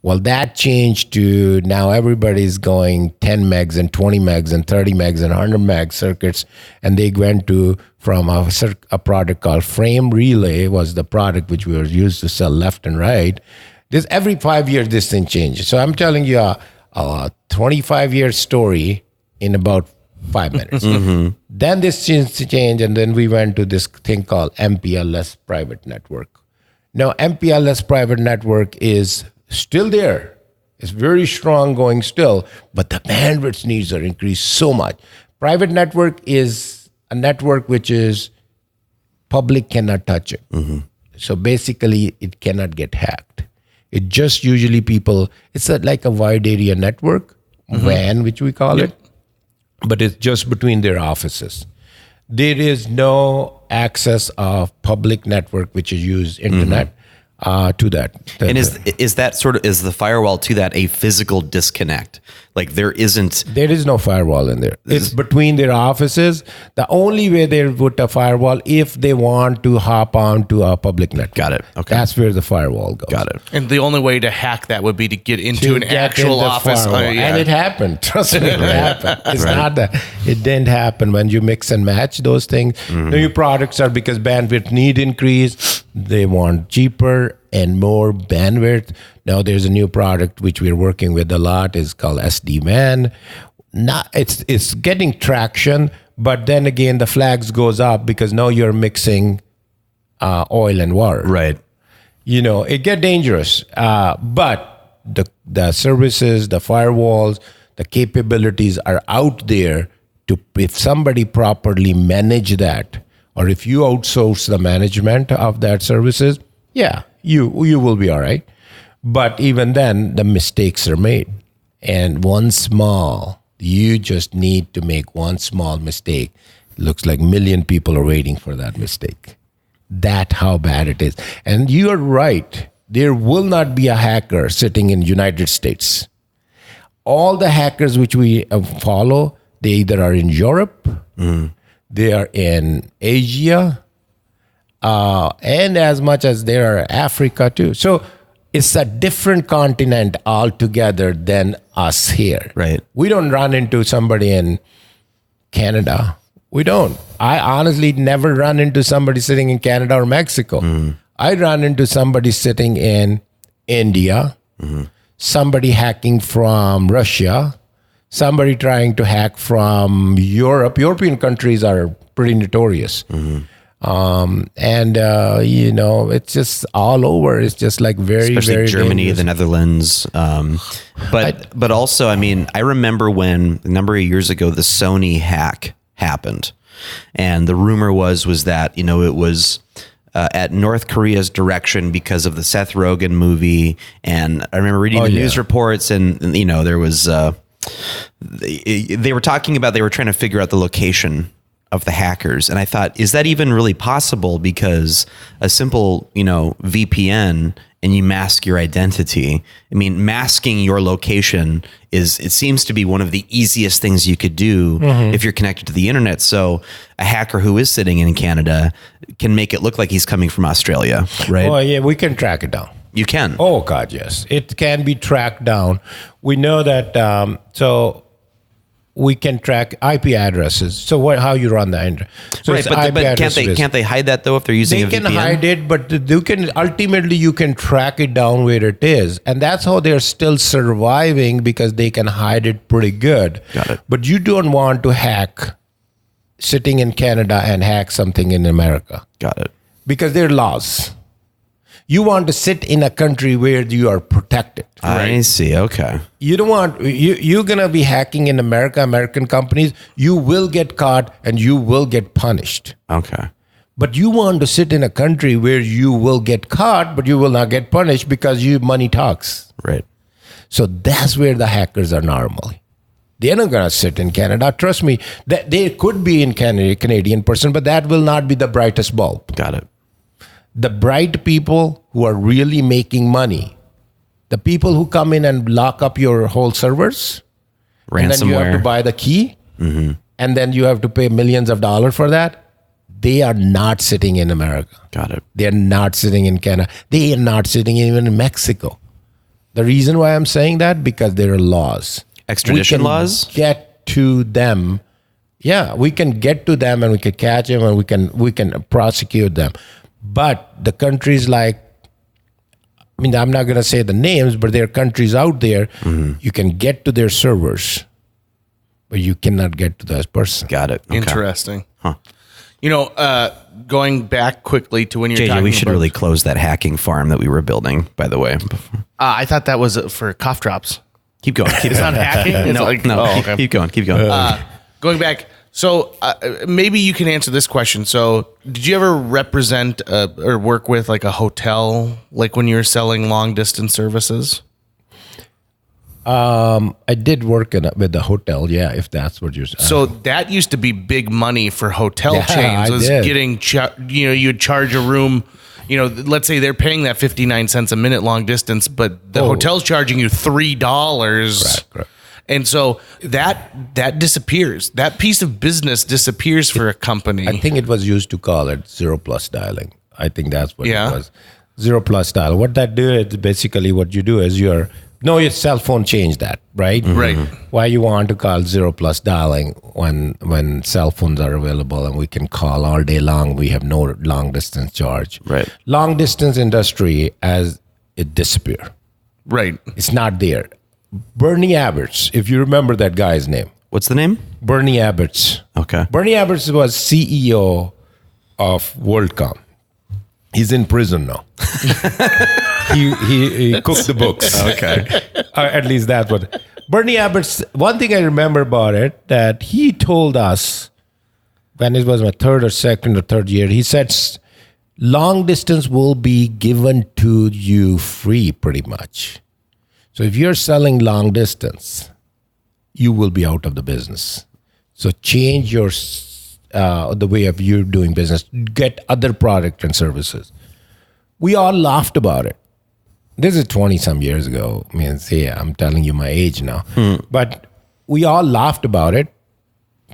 [SPEAKER 4] Well, that changed to now everybody's going 10 megs and 20 megs and 30 megs and 100 meg circuits. And they went to, from a product called Frame Relay was the product which we were used to sell left and right. Every 5 years, this thing changes. So I'm telling you a 25-year story in about 5 minutes. Then this changed, and then we went to this thing called MPLS private network. Now, MPLS private network is still there. It's very strong going still, but the bandwidth needs are increased so much. Private network is a network which is public cannot touch it. So basically, it cannot get hacked. It just usually it's like a wide area network, WAN, which we call it, but it's just between their offices. There is no access of public network, which is used internet. To that.
[SPEAKER 3] And is the firewall to that a physical disconnect? Like there is
[SPEAKER 4] no firewall in there. It's between their offices. The only way they put a firewall if they want to hop on to a public network.
[SPEAKER 3] Got it. Okay.
[SPEAKER 4] That's where the firewall goes.
[SPEAKER 3] Got it.
[SPEAKER 1] And the only way to hack that would be to get into an actual office.
[SPEAKER 4] And it happened. Trust me, it happened. It's not that it didn't happen when you mix and match those things. New products are because bandwidth need increase. They want cheaper and more bandwidth. Now there's a new product which we're working with a lot is called SD-WAN. It's getting traction, but then again the flags goes up because now you're mixing oil and water.
[SPEAKER 3] Right.
[SPEAKER 4] it get dangerous. But the services, the firewalls, the capabilities are out there if somebody properly manage that, or if you outsource the management of that services, you will be all right. But even then, the mistakes are made. And you just need to make one small mistake. It looks like 1 million people are waiting for that mistake. That's how bad it is. And you are right. There will not be a hacker sitting in the United States. All the hackers which we follow, they either are in Europe, they are in Asia, and as much as they are Africa too. So it's a different continent altogether than us here.
[SPEAKER 3] Right.
[SPEAKER 4] We don't run into somebody in Canada. We don't. I honestly never run into somebody sitting in Canada or Mexico. I run into somebody sitting in India, somebody hacking from Russia, somebody trying to hack from Europe. European countries are pretty notorious. It's just all over. It's just like
[SPEAKER 3] especially
[SPEAKER 4] very
[SPEAKER 3] Germany,
[SPEAKER 4] dangerous.
[SPEAKER 3] the Netherlands. But also, I mean, I remember when a number of years ago, the Sony hack happened. And the rumor was that, it was at North Korea's direction because of the Seth Rogen movie. And I remember reading the news reports and there was, they were talking about, they were trying to figure out the location of the hackers. And I thought, is that even really possible? Because a simple, VPN and you mask your identity. I mean, masking your location it seems to be one of the easiest things you could do if you're connected to the internet. So a hacker who is sitting in Canada can make it look like he's coming from Australia, right?
[SPEAKER 4] Oh, yeah, we can track it down.
[SPEAKER 3] You can.
[SPEAKER 4] Oh, God, yes. It can be tracked down. We know that, so we can track IP addresses. So how you run the internet. So
[SPEAKER 3] right, but can't they hide that though if they're using a VPN?
[SPEAKER 4] They can hide it, but you can track it down where it is. And that's how they're still surviving, because they can hide it pretty good.
[SPEAKER 3] Got it.
[SPEAKER 4] But you don't want to hack sitting in Canada and hack something in America.
[SPEAKER 3] Got it.
[SPEAKER 4] Because there are laws. You want to sit in a country where you are protected.
[SPEAKER 3] Right? I see. Okay.
[SPEAKER 4] You don't want, you're going to be hacking in American companies. You will get caught and you will get punished.
[SPEAKER 3] Okay.
[SPEAKER 4] But you want to sit in a country where you will get caught, but you will not get punished because money talks.
[SPEAKER 3] Right.
[SPEAKER 4] So that's where the hackers are normally. They're not going to sit in Canada. Trust me, they could be in Canadian person, but that will not be the brightest bulb.
[SPEAKER 3] Got it.
[SPEAKER 4] The bright people who are really making money, the people who come in and lock up your whole servers,
[SPEAKER 3] ransomware,
[SPEAKER 4] and then you have to buy the key, and then you have to pay millions of dollars for that, they are not sitting in America.
[SPEAKER 3] Got it.
[SPEAKER 4] They're not sitting in Canada. They are not sitting even in Mexico. The reason why I'm saying that, because there are laws.
[SPEAKER 3] Extradition laws?
[SPEAKER 4] Get to them. Yeah, we can get to them and we can catch them and we can prosecute them. But the countries like, I'm not going to say the names, but there are countries out there, you can get to their servers, but you cannot get to that person.
[SPEAKER 3] Got it. Okay.
[SPEAKER 1] Interesting. Huh. Going back quickly to when you're talking
[SPEAKER 3] JJ, we should really close that hacking farm that we were building, by the way.
[SPEAKER 1] I thought that was for cough drops.
[SPEAKER 3] Keep going.
[SPEAKER 1] It's not hacking? It's okay.
[SPEAKER 3] Keep going.
[SPEAKER 1] Going back, so maybe you can answer this question. So did you ever represent or work with like a hotel, like when you were selling long distance services?
[SPEAKER 4] I did work with the hotel, yeah, if that's what you're saying.
[SPEAKER 1] So that used to be big money for hotel chains. Was getting, you'd charge a room, let's say they're paying that 59 cents a minute long distance, but the hotel's charging you $3.
[SPEAKER 4] Correct.
[SPEAKER 1] And so that disappears. That piece of business disappears for a company.
[SPEAKER 4] I think it was used to call it 0+ dialing. I think that's what it was. 0+ dial. What that do is basically what you do is your cell phone changed that, right?
[SPEAKER 1] Mm-hmm. Right.
[SPEAKER 4] Why you want to call 0+ dialing when cell phones are available and we can call all day long. We have no long distance charge.
[SPEAKER 3] Right.
[SPEAKER 4] Long distance industry as it disappear.
[SPEAKER 1] Right.
[SPEAKER 4] It's not there. Bernie Abberts, if you remember that guy's name.
[SPEAKER 3] What's the name?
[SPEAKER 4] Bernie Abberts.
[SPEAKER 3] Okay.
[SPEAKER 4] Bernie Abberts was CEO of WorldCom. He's in prison now. he cooked the books.
[SPEAKER 3] Okay.
[SPEAKER 4] At least that's what. Bernie Abbott's, one thing I remember about it, that he told us when it was my third year, he said long distance will be given to you free pretty much. So if you're selling long distance, you will be out of the business. So change your the way of you doing business. Get other product and services. We all laughed about it. This is 20-some years ago. I mean, I'm telling you my age now. But we all laughed about it.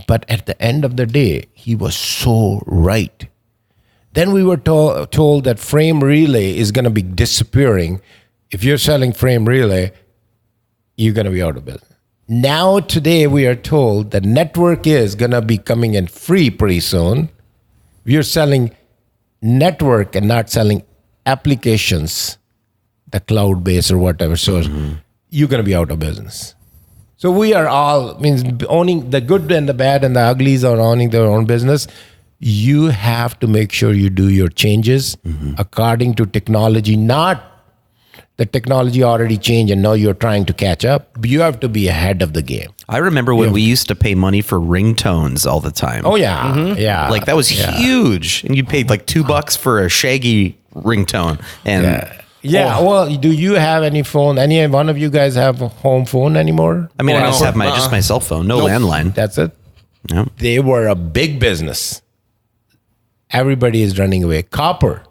[SPEAKER 4] But at the end of the day, he was so right. Then we were told that frame relay is going to be disappearing. If you're selling frame relay, you're going to be out of business. Now, today, we are told that network is going to be coming in free pretty soon. If you're selling network and not selling applications, the cloud-based or whatever source, you're going to be out of business. So we are all, owning the good and the bad and the uglies are owning their own business. You have to make sure you do your changes according to technology, not the technology already changed and now you're trying to catch up. You have to be ahead of the game.
[SPEAKER 3] I remember when we used to pay money for ringtones all the time.
[SPEAKER 4] Oh, yeah. Yeah.
[SPEAKER 3] Like that was huge. And you paid like $2 for a Shaggy ringtone. And
[SPEAKER 4] well, do you have any phone? Any one of you guys have a home phone anymore?
[SPEAKER 3] I mean, I just have just my cell phone, no landline.
[SPEAKER 4] That's it.
[SPEAKER 3] No.
[SPEAKER 4] They were a big business. Everybody is running away. Copper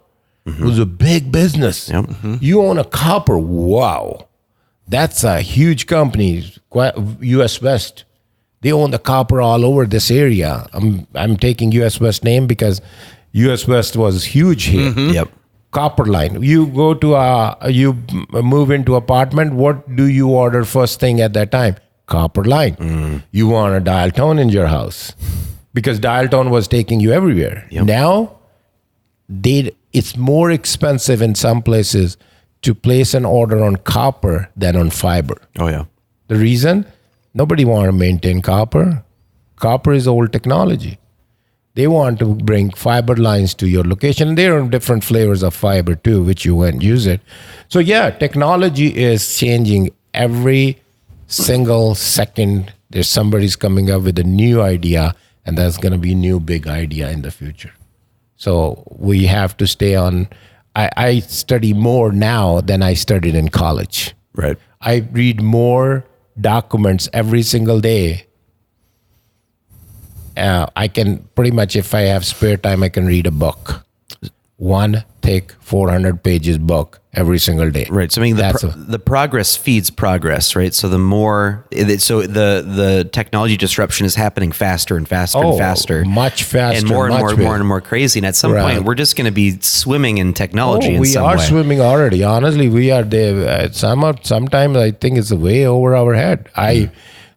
[SPEAKER 4] was a big business.
[SPEAKER 3] Yep.
[SPEAKER 4] You own a copper. Wow. That's a huge company. US West. They own the copper all over this area. I'm taking US West name because US West was huge here.
[SPEAKER 3] Yep.
[SPEAKER 4] Copper line. You go to you move into apartment. What do you order first thing at that time? Copper line. You want a dial tone in your house because dial tone was taking you everywhere.
[SPEAKER 3] Yep.
[SPEAKER 4] Now, it's more expensive in some places to place an order on copper than on fiber.
[SPEAKER 3] Oh, yeah.
[SPEAKER 4] The reason? Nobody want to maintain copper. Copper is old technology. They want to bring fiber lines to your location. There are different flavors of fiber too, which you won't use it. So yeah, technology is changing every single second. There's somebody's coming up with a new idea, and that's going to be a new big idea in the future. So we have to stay on. I study more now than I studied in college.
[SPEAKER 3] Right.
[SPEAKER 4] I read more documents every single day. I can pretty much, if I have spare time, I can read a book. One thick 400 pages book every single day.
[SPEAKER 3] Right. So I mean, the progress feeds progress, right? So the more, the technology disruption is happening faster and faster and faster.
[SPEAKER 4] Much faster.
[SPEAKER 3] And more and more crazy. And at some point, we're just going to be swimming in technology in some way.
[SPEAKER 4] We are swimming already. Honestly, we are there. Sometimes I think it's way over our head. I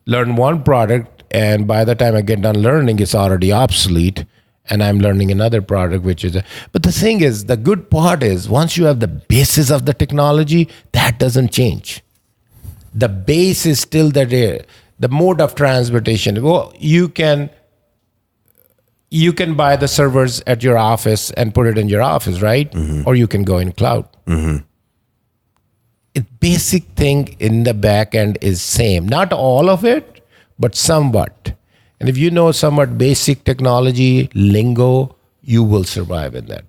[SPEAKER 4] learn one product, and by the time I get done learning, it's already obsolete. And I'm learning another product, which is, but the thing is, the good part is once you have the basis of the technology, that doesn't change. The base is still the mode of transportation. Well, you can buy the servers at your office and put it in your office, right? Or you can go in cloud. The basic thing in the back end is same. Not all of it, but somewhat. And if you know somewhat basic technology, lingo, you will survive in that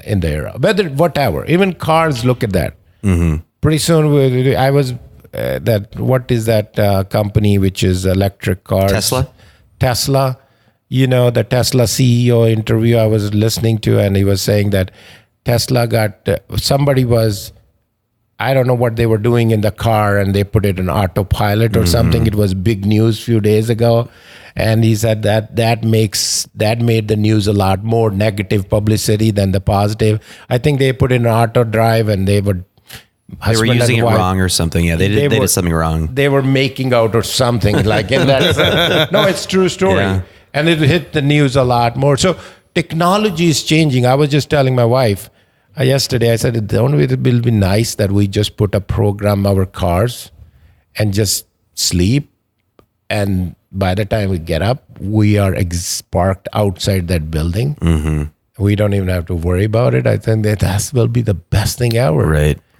[SPEAKER 4] in the era. Whatever, even cars, look at that. Pretty soon, I was what is that company which is electric cars? Tesla. You know, the Tesla CEO interview I was listening to, and he was saying that Tesla got somebody was. I don't know what they were doing in the car, and they put it in autopilot or something. It was big news a few days ago. And he said that made the news a lot more negative publicity than the positive. I think they put in auto drive, and they were
[SPEAKER 3] using it wrong or something. Yeah, they did something wrong.
[SPEAKER 4] They were making out or something like in that. No, it's true story. Yeah. And it hit the news a lot more. So technology is changing. I was just telling my wife yesterday, I said, don't it will be nice that we just put a program our cars and just sleep, and by the time we get up, we are parked outside that building. We don't even have to worry about it. I think that will be the best thing ever.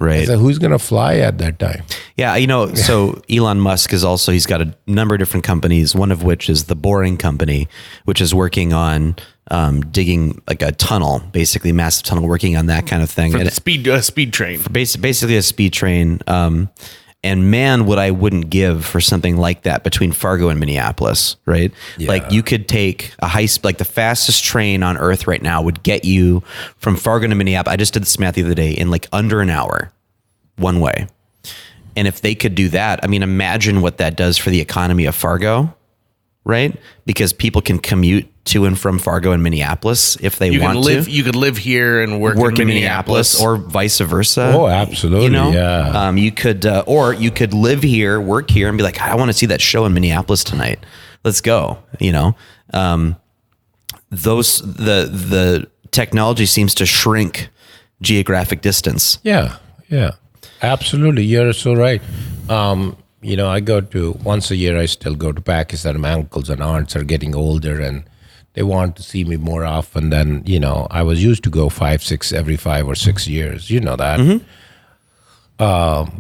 [SPEAKER 3] Right.
[SPEAKER 4] So who's going to fly at that time?
[SPEAKER 3] Yeah, so Elon Musk he's got a number of different companies, one of which is the Boring Company, which is working on digging like a tunnel, basically massive tunnel, working on that kind of thing.
[SPEAKER 1] For
[SPEAKER 3] and
[SPEAKER 1] the speed train.
[SPEAKER 3] Basically a speed train. And man, what I wouldn't give for something like that between Fargo and Minneapolis, right?
[SPEAKER 4] Yeah.
[SPEAKER 3] Like you could take like the fastest train on earth right now would get you from Fargo to Minneapolis. I just did this math the other day in like under an hour, one way. And if they could do that, I mean, imagine what that does for the economy of Fargo, right? Because people can commute to and from Fargo and Minneapolis if they want to.
[SPEAKER 1] You could live here and work in Minneapolis,
[SPEAKER 3] or vice versa.
[SPEAKER 4] Oh, absolutely. Yeah.
[SPEAKER 3] You could, or you could live here, work here, and be like, I want to see that show in Minneapolis tonight. Let's go. The technology seems to shrink geographic distance.
[SPEAKER 4] Yeah. Absolutely. You're so right. I go to once a year. I still go to Pakistan. My uncles and aunts are getting older, and they want to see me more often than I was used to go every 5 or 6 years. You know that.
[SPEAKER 3] Mm-hmm.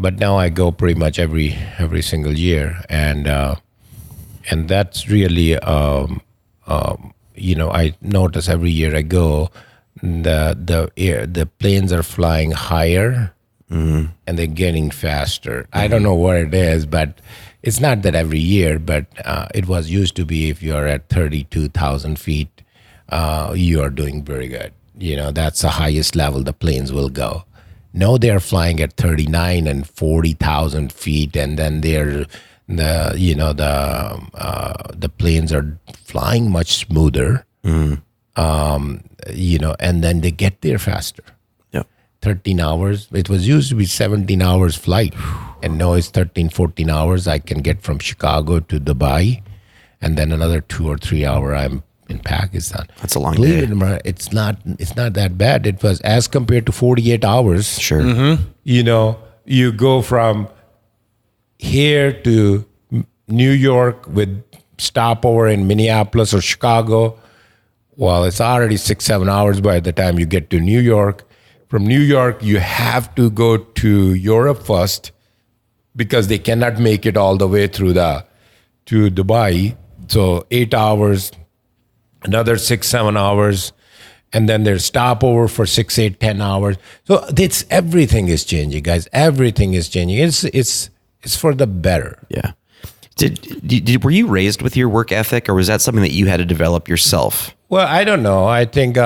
[SPEAKER 4] But now I go pretty much every single year, and that's really I notice every year I go, the planes are flying higher. Mm-hmm. And they're getting faster. Mm-hmm. I don't know what it is, but it's not that every year, but it was used to be if you're at 32,000 feet, you are doing very good. That's the highest level the planes will go. Now they're flying at 39 and 40,000 feet, and then the planes are flying much smoother, and then they get there faster. 13 hours. It was used to be 17 hours flight, and now it's 13, 14 hours. I can get from Chicago to Dubai, and then another 2 or 3 hour I'm in Pakistan.
[SPEAKER 3] That's a long
[SPEAKER 4] Believe
[SPEAKER 3] day.
[SPEAKER 4] it or not, it's not that bad. It was as compared to 48 hours.
[SPEAKER 3] Sure.
[SPEAKER 1] Mm-hmm.
[SPEAKER 4] You go from here to New York with stopover in Minneapolis or Chicago. Well, it's already 6-7 hours by the time you get to New York. From New York, you have to go to Europe first because they cannot make it all the way to Dubai. So 8 hours, another 6-7 hours, and then there's stopover for 6, 8, 10 hours. So everything is changing, guys. Everything is changing. It's for the better.
[SPEAKER 3] Yeah. Were you raised with your work ethic, or was that something that you had to develop yourself?
[SPEAKER 4] Well, I don't know. I think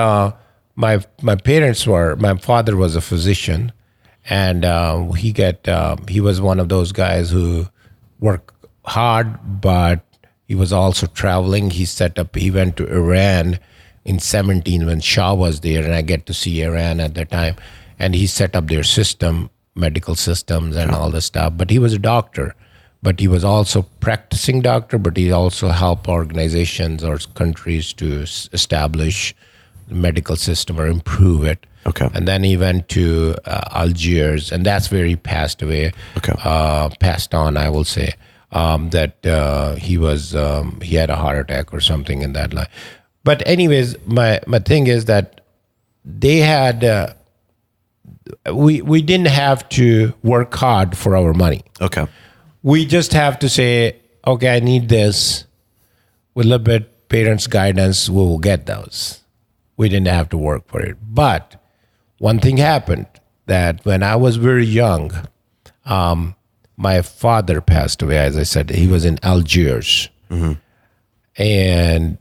[SPEAKER 4] my parents were. My father was a physician, and he was one of those guys who worked hard, but he was also traveling. He went to Iran in 17 when Shah was there, and I get to see Iran at that time. And he set up their medical systems and all this stuff. But he was a doctor. But he was also practicing doctor, but he also helped organizations or countries to establish the medical system or improve it.
[SPEAKER 3] Okay.
[SPEAKER 4] And then he went to Algiers, and that's where he passed away.
[SPEAKER 3] Okay.
[SPEAKER 4] Passed on, I will say. That he had a heart attack or something in that line. But anyways, my thing is that they had, we didn't have to work hard for our money.
[SPEAKER 3] Okay.
[SPEAKER 4] We just have to say, okay, I need this. With a little bit parents' guidance, we will get those. We didn't have to work for it. But one thing happened, that when I was very young, my father passed away. As I said, he was in Algiers. Mm-hmm. And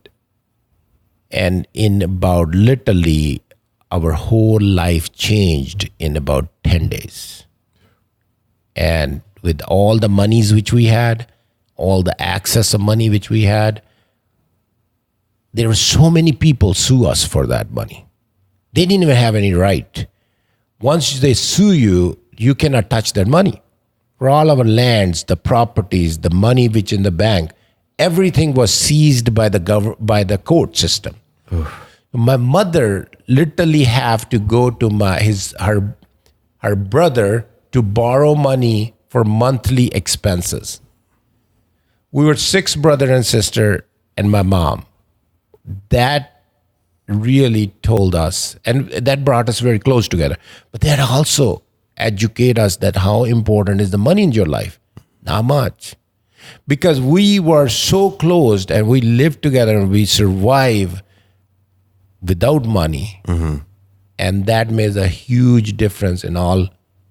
[SPEAKER 4] in about literally our whole life changed in about 10 days. And with all the monies which we had, all the access of money which we had, there were so many people sue us for that money. They didn't even have any right. Once they sue you, you cannot touch that money. For all our lands, the properties, the money which in the bank, everything was seized by the court system. Oof. My mother literally have to go to her brother to borrow money for monthly expenses. We were 6 brothers and sisters and my mom. That really told us, and that brought us very close together. But that also educate us that how important is the money in your life? Not much. Because we were so closed and we lived together and we survive without money. And that made a huge difference in all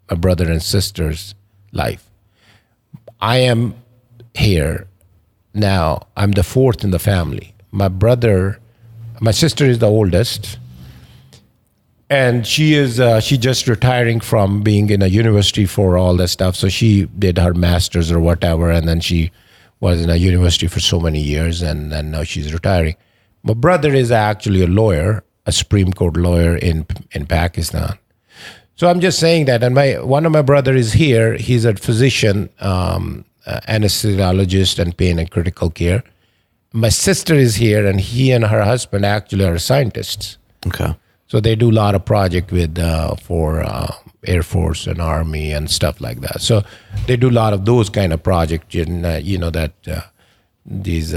[SPEAKER 4] my brother and sister's life. I am here now. I'm the fourth in the family. My sister is the oldest. And she just retiring from being in a university for all that stuff. So she did her master's or whatever, and then she was in a university for so many years, and then now she's retiring. My brother is actually a lawyer, a Supreme Court lawyer in Pakistan. So I'm just saying that, and one of my brother is here. He's a physician, anesthesiologist, and pain and critical care. My sister is here, and he and her husband actually are scientists.
[SPEAKER 3] Okay.
[SPEAKER 4] So they do a lot of project for Air Force and Army and stuff like that. So they do a lot of those kind of projects, these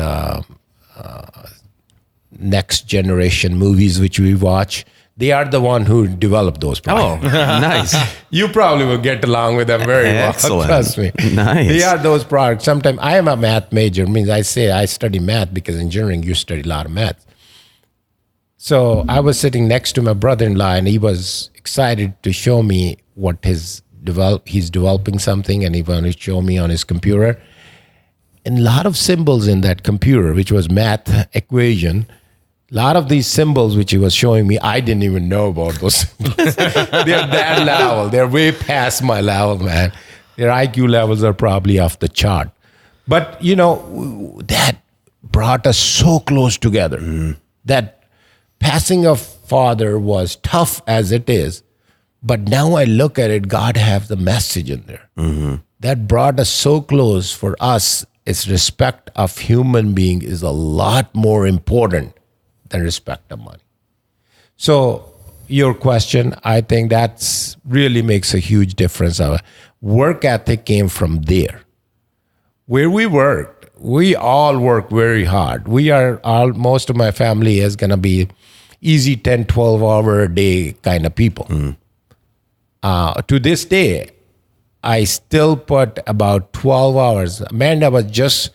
[SPEAKER 4] next generation movies which we watch. They are the one who developed those projects.
[SPEAKER 3] Oh, nice.
[SPEAKER 4] You probably will get along with them very well.
[SPEAKER 3] Excellent.
[SPEAKER 4] Trust me.
[SPEAKER 3] Nice.
[SPEAKER 4] They are those products. Sometimes I am a math major. Means I say I study math because engineering you study a lot of math. So I was sitting next to my brother-in-law, and he was excited to show me what he's developing something, and he wanted to show me on his computer. And a lot of symbols in that computer, which was math equation, a lot of these symbols which he was showing me, I didn't even know about those symbols. They're that level. They're way past my level, man. Their IQ levels are probably off the chart. But, that brought us so close together. That passing of father was tough as it is, but now I look at it, God have the message in there. That brought us so close. For us, its respect of human being is a lot more important than respect of money. So your question, I think that's really makes a huge difference. Our work ethic came from there. Where we worked, we all work very hard. Most of my family is going to be easy 10, 12 hour a day kind of people. To this day, I still put about 12 hours. Amanda was just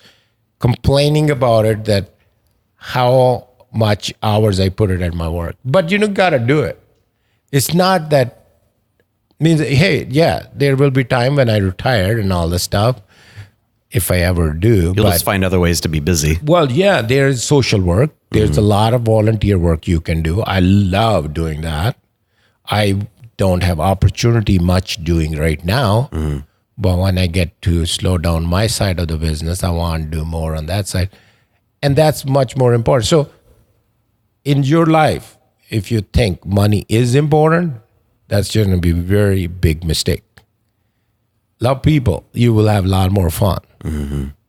[SPEAKER 4] complaining about it, that how much hours I put it at my work. But got to do it. It's not that means, hey, yeah, there will be time when I retire and all this stuff, if I ever do.
[SPEAKER 3] You'll just find other ways to be busy.
[SPEAKER 4] Well, yeah, there's social work. There's a lot of volunteer work you can do. I love doing that. I don't have opportunity much doing right now. But when I get to slow down my side of the business, I want to do more on that side. And that's much more important. So in your life, if you think money is important, that's going to be a very big mistake. Love people, you will have a lot more fun.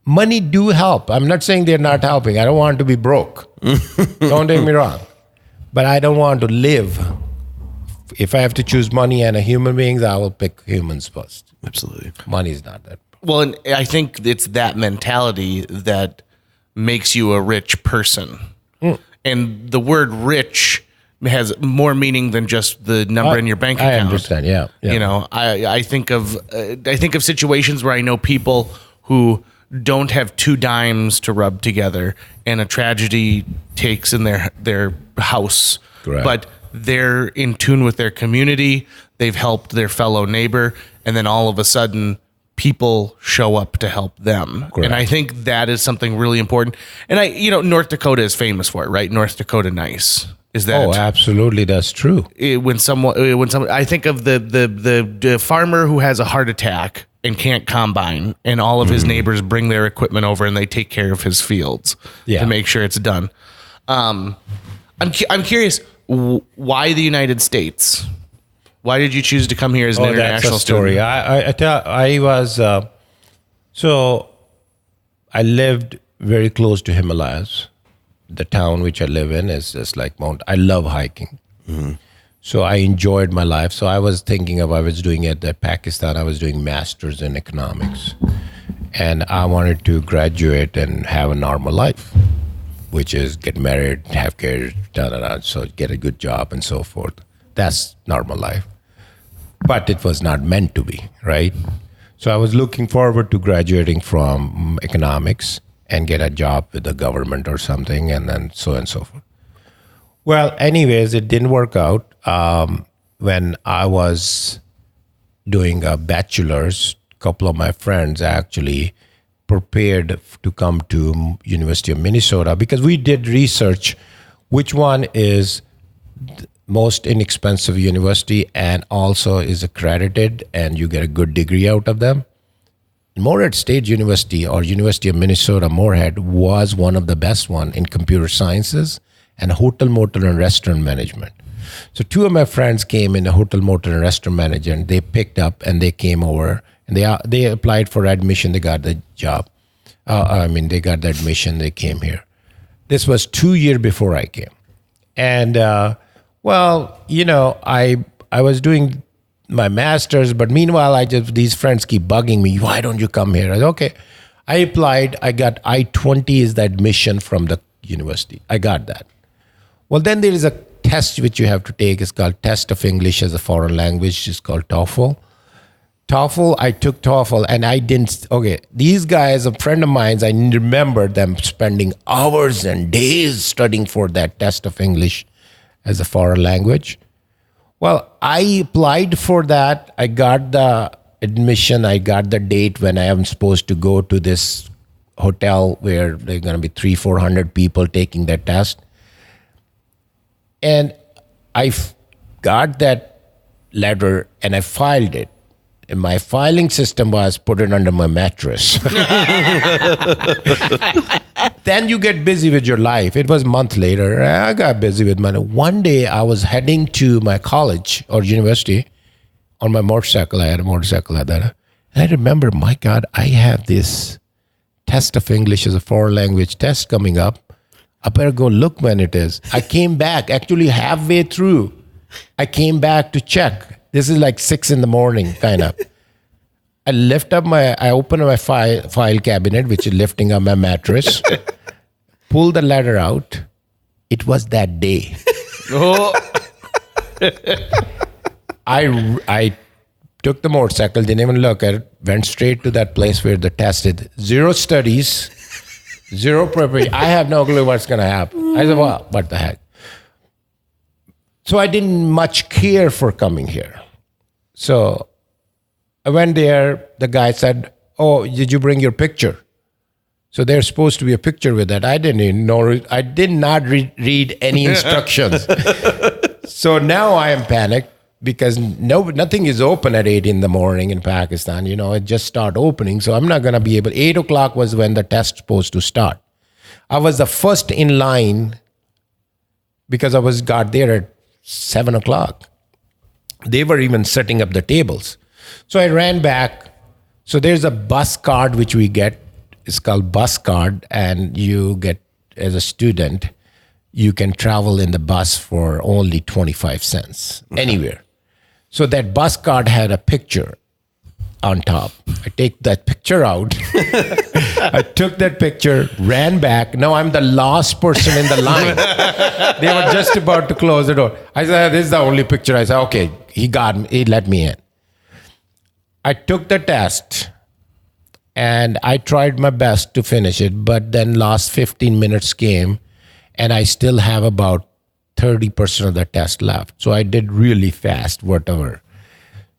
[SPEAKER 4] Money do help. I'm not saying they're not helping. I don't want to be broke. Don't take me wrong. But I don't want to live. If I have to choose money and a human beings, I will pick humans first.
[SPEAKER 3] Absolutely.
[SPEAKER 4] Money is not that.
[SPEAKER 1] Well, and I think it's that mentality that makes you a rich person. And the word rich has more meaning than just the number in your bank account.
[SPEAKER 4] I understand, yeah.
[SPEAKER 1] I think of situations where I know people who don't have two dimes to rub together, and a tragedy takes in their house.
[SPEAKER 4] Correct.
[SPEAKER 1] But they're in tune with their community. They've helped their fellow neighbor, and then all of a sudden, people show up to help them.
[SPEAKER 4] Correct.
[SPEAKER 1] And I think that is something really important. And North Dakota is famous for it, right? North Dakota nice. Is that?
[SPEAKER 4] Oh, absolutely, that's true.
[SPEAKER 1] When someone, I think of the farmer who has a heart attack and can't combine, and all of his neighbors bring their equipment over and they take care of his fields to make sure it's done. I'm curious, why the United States? Why did you choose to come here as an international
[SPEAKER 4] that's a story.
[SPEAKER 1] student?
[SPEAKER 4] I lived very close to Himalayas. The town which I live in is just like I love hiking. So I enjoyed my life. So I was thinking I was doing at Pakistan, I was doing masters in economics. And I wanted to graduate and have a normal life. which is get married, have kids, so get a good job and so forth. That's normal life. But it was not meant to be, right? So I was looking forward to graduating from economics and get a job with the government or something, and then so on and so forth. Well, anyways, it didn't work out. When I was doing a bachelor's, a couple of my friends actually prepared to come to University of Minnesota because we did research which one is the most inexpensive university and also is accredited and you get a good degree out of them. Morehead State University or University of Minnesota Morehead was one of the best one in computer sciences and hotel, motel, and restaurant management. So two of my friends came in the hotel, motel, and restaurant management. They picked up and they came over and they applied for admission. They got the job. They got the admission. They came here. This was 2 years before I came. And, I was doing my master's, but meanwhile, these friends keep bugging me. Why don't you come here? I said, okay. I applied. I got I-20 is the admission from the university. I got that. Well, then there is a test which you have to take. It's called Test of English as a Foreign Language. It's called TOEFL. I took TOEFL and I didn't, these guys, a friend of mine, I remember them spending hours and days studying for that Test of English as a Foreign Language. Well, I applied for that. I got the admission. I got the date when I am supposed to go to this hotel where there are going to be 300-400 people taking that test. And I got that letter and I filed it. And my filing system was put it under my mattress. Then you get busy with your life. It was a month later. I got busy with money. One day I was heading to my college or university on my motorcycle. I had a motorcycle at that. And I remember, my God, I have this test of English as a foreign language test coming up. I better go look when it is. I came back, actually halfway through. I came back to check. This is like 6 a.m, kind of. I opened my file cabinet, which is lifting up my mattress, pulled the letter out. It was that day.
[SPEAKER 1] Oh.
[SPEAKER 4] I took the motorcycle, didn't even look at it, went straight to that place where the test is. 0 studies, 0 preparation. I have no clue what's going to happen. I said, well, what the heck? So I didn't much care for coming here. So I went there. The guy said, oh, did you bring your picture? So there's supposed to be a picture with that. I didn't even know. I did not read any instructions. So now I am panicked because nothing is open at 8 a.m. in Pakistan. It just start opening. So I'm not going to be able. 8 o'clock was when the test supposed to start. I was the first in line because I got there at 7 o'clock. They were even setting up the tables. So I ran back. So there's a bus card which we get. It's called bus card. And you get, as a student, you can travel in the bus for only 25 cents anywhere. So that bus card had a picture on top. I take that picture out. I took that picture, ran back. Now I'm the last person in the line. They were just about to close the door. I said, this is the only picture. I said, okay, he got me. He let me in. I took the test and I tried my best to finish it, but then last 15 minutes came and I still have about 30% of the test left. So I did really fast, whatever.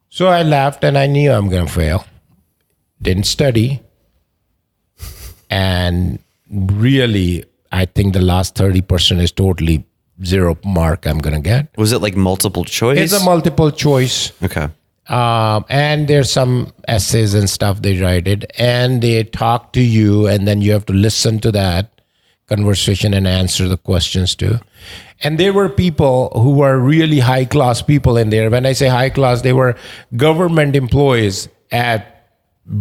[SPEAKER 4] So I left and I knew I'm going to fail. Didn't study. And really, I think the last 30% is totally 0 mark I'm going to get.
[SPEAKER 3] Was it like multiple choice?
[SPEAKER 4] It's a multiple choice.
[SPEAKER 3] Okay.
[SPEAKER 4] And there's some essays and stuff they write it. And they talk to you and then you have to listen to that conversation and answer the questions too. And there were people who were really high class people in there. When I say high class, they were government employees at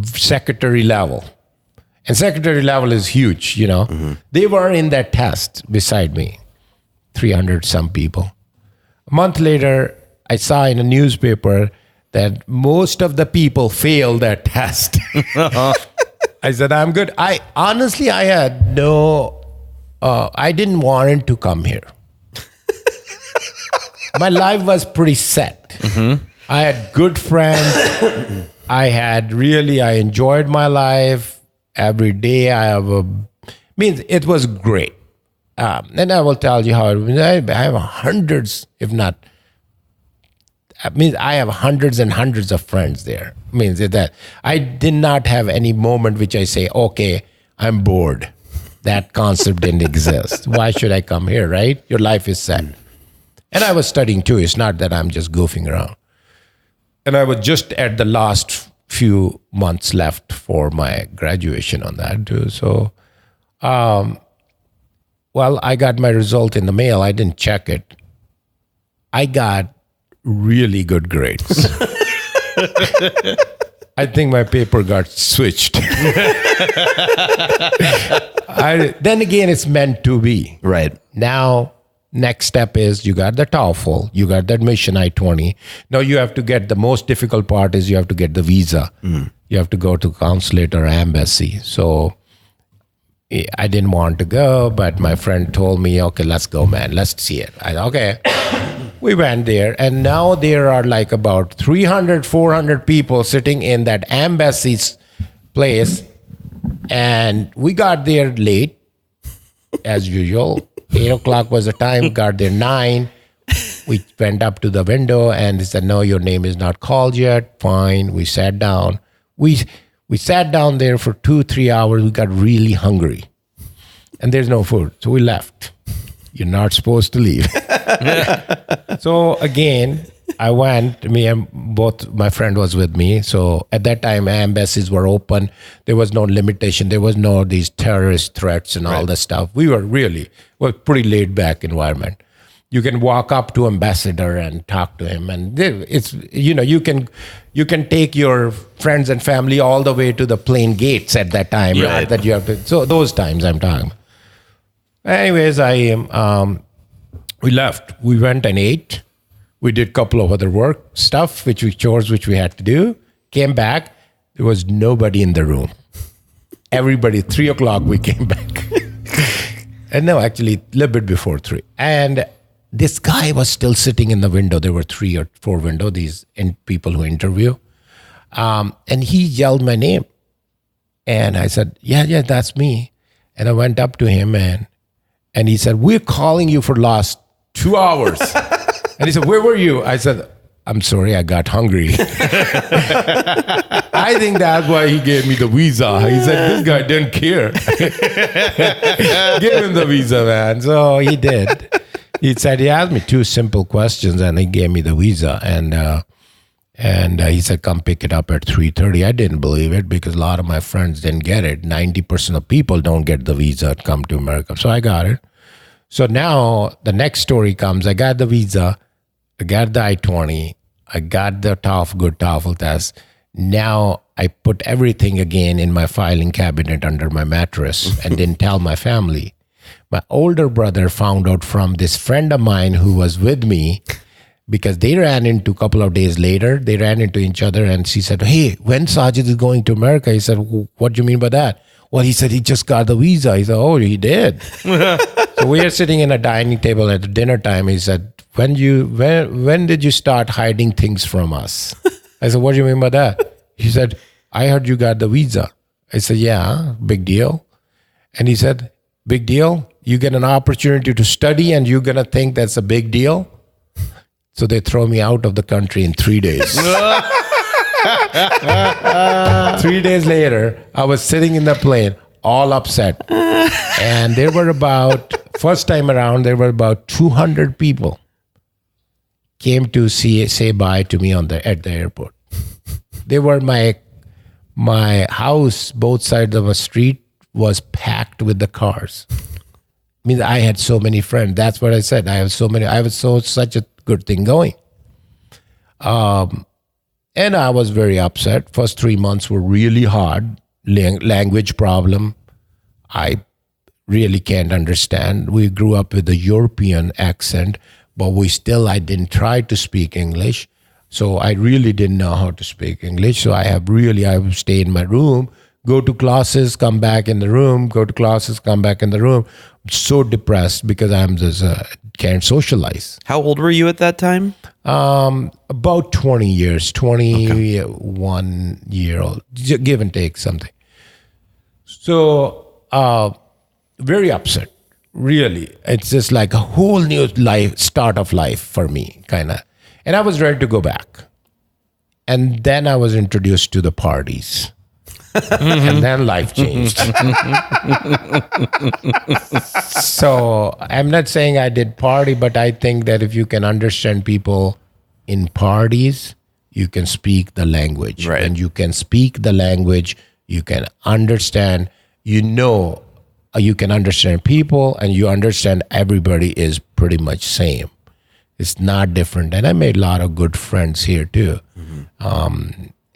[SPEAKER 4] secretary level. And secretary level is huge, Mm-hmm. They were in that test beside me, 300 some people. A month later, I saw in a newspaper that most of the people failed that test. I said, I'm good. I had no I didn't want to come here. My life was pretty set. I had good friends. I enjoyed my life every day. It was great. And I will tell you how I have hundreds, if not, I have hundreds and hundreds of friends there. Means that I did not have any moment which I say, okay, I'm bored. That concept didn't exist. Why should I come here, right? Your life is set. And I was studying too. It's not that I'm just goofing around. And I was just at the last few months left for my graduation on that too. So, I got my result in the mail. I didn't check it. I got really good grades. I think my paper got switched. Then again, it's meant to be.
[SPEAKER 3] Right.
[SPEAKER 4] Now, next step is you got the TOEFL, you got the admission I-20. Now you have to get, the most difficult part is you have to get the visa. You have to go to consulate or embassy. So I didn't want to go, but my friend told me, okay, let's go, man. Let's see it. I said, okay. We went there, and now there are like about 300, 400 people sitting in that embassy's place. And we got there late, as usual. 8 o'clock was the time, got there 9. We went up to the window, and they said, no, your name is not called yet. Fine. We sat down. We sat down there for 2-3 hours. We got really hungry. And there's no food. So we left. You're not supposed to leave. So again, I went, my friend was with me. So at that time, embassies were open. There was no limitation. There was no these terrorist threats and all that stuff. We were pretty laid back environment. You can walk up to ambassador and talk to him. And it's, you can take your friends and family all the way to the plane gates at that time. Right. That you have to, so those times I'm talking about. Anyways, we left. We went and ate. We did a couple of other chores which we had to do. Came back. There was nobody in the room. Everybody, 3 o'clock, we came back. And no, actually, a little bit before 3. And this guy was still sitting in the window. There were 3 or 4 windows, these people who interview. And he yelled my name. And I said, yeah, that's me. And I went up to him and he said, we're calling you for last 2 hours. And he said, where were you? I said, I'm sorry, I got hungry. I think that's why he gave me the visa. He said, this guy didn't care. Give him the visa, man. So he did. He said, he asked me 2 simple questions and he gave me the visa. And he said, come pick it up at 3:30. I didn't believe it because a lot of my friends didn't get it. 90% of people don't get the visa to come to America. So I got it. So now the next story comes. I got the visa. I got the I-20. I got the good TOEFL test. Now I put everything again in my filing cabinet under my mattress and didn't tell my family. My older brother found out from this friend of mine who was with me, because they ran into a couple of days later, they ran into each other and she said, hey, when Sajid is going to America? He said, what do you mean by that? Well, he said, he just got the visa. He said, oh, he did. So we are sitting in a dining table at dinner time. He said, when did you start hiding things from us? I said, what do you mean by that? He said, I heard you got the visa. I said, yeah, big deal. And he said, big deal? You get an opportunity to study and you're going to think that's a big deal? So they throw me out of the country in 3 days. 3 days later, I was sitting in the plane, all upset. And there were first time around, there were about 200 people came to say bye to me at the airport. They were my house, both sides of a street was packed with the cars. I mean, I had so many friends. That's what I said. I have so many. I was such a good thing going. And I was very upset. First 3 months were really hard. Language problem. I really can't understand. We grew up with a European accent, but I didn't try to speak English. So I really didn't know how to speak English. So I would stay in my room, go to classes, come back in the room, go to classes, come back in the room. so depressed because I'm just can't socialize.
[SPEAKER 3] How old were you at that time?
[SPEAKER 4] About 20 years, 21 year old, give and take something. So very upset, really. It's just like a whole new start of life for me, kind of. And I was ready to go back. And then I was introduced to the parties. And then life changed. So I'm not saying I did party, but I think that if you can understand people in parties, you can speak the language.
[SPEAKER 3] Right.
[SPEAKER 4] And you can speak the language, you can understand, you can understand people, and you understand everybody is pretty much same. It's not different. And I made a lot of good friends here too.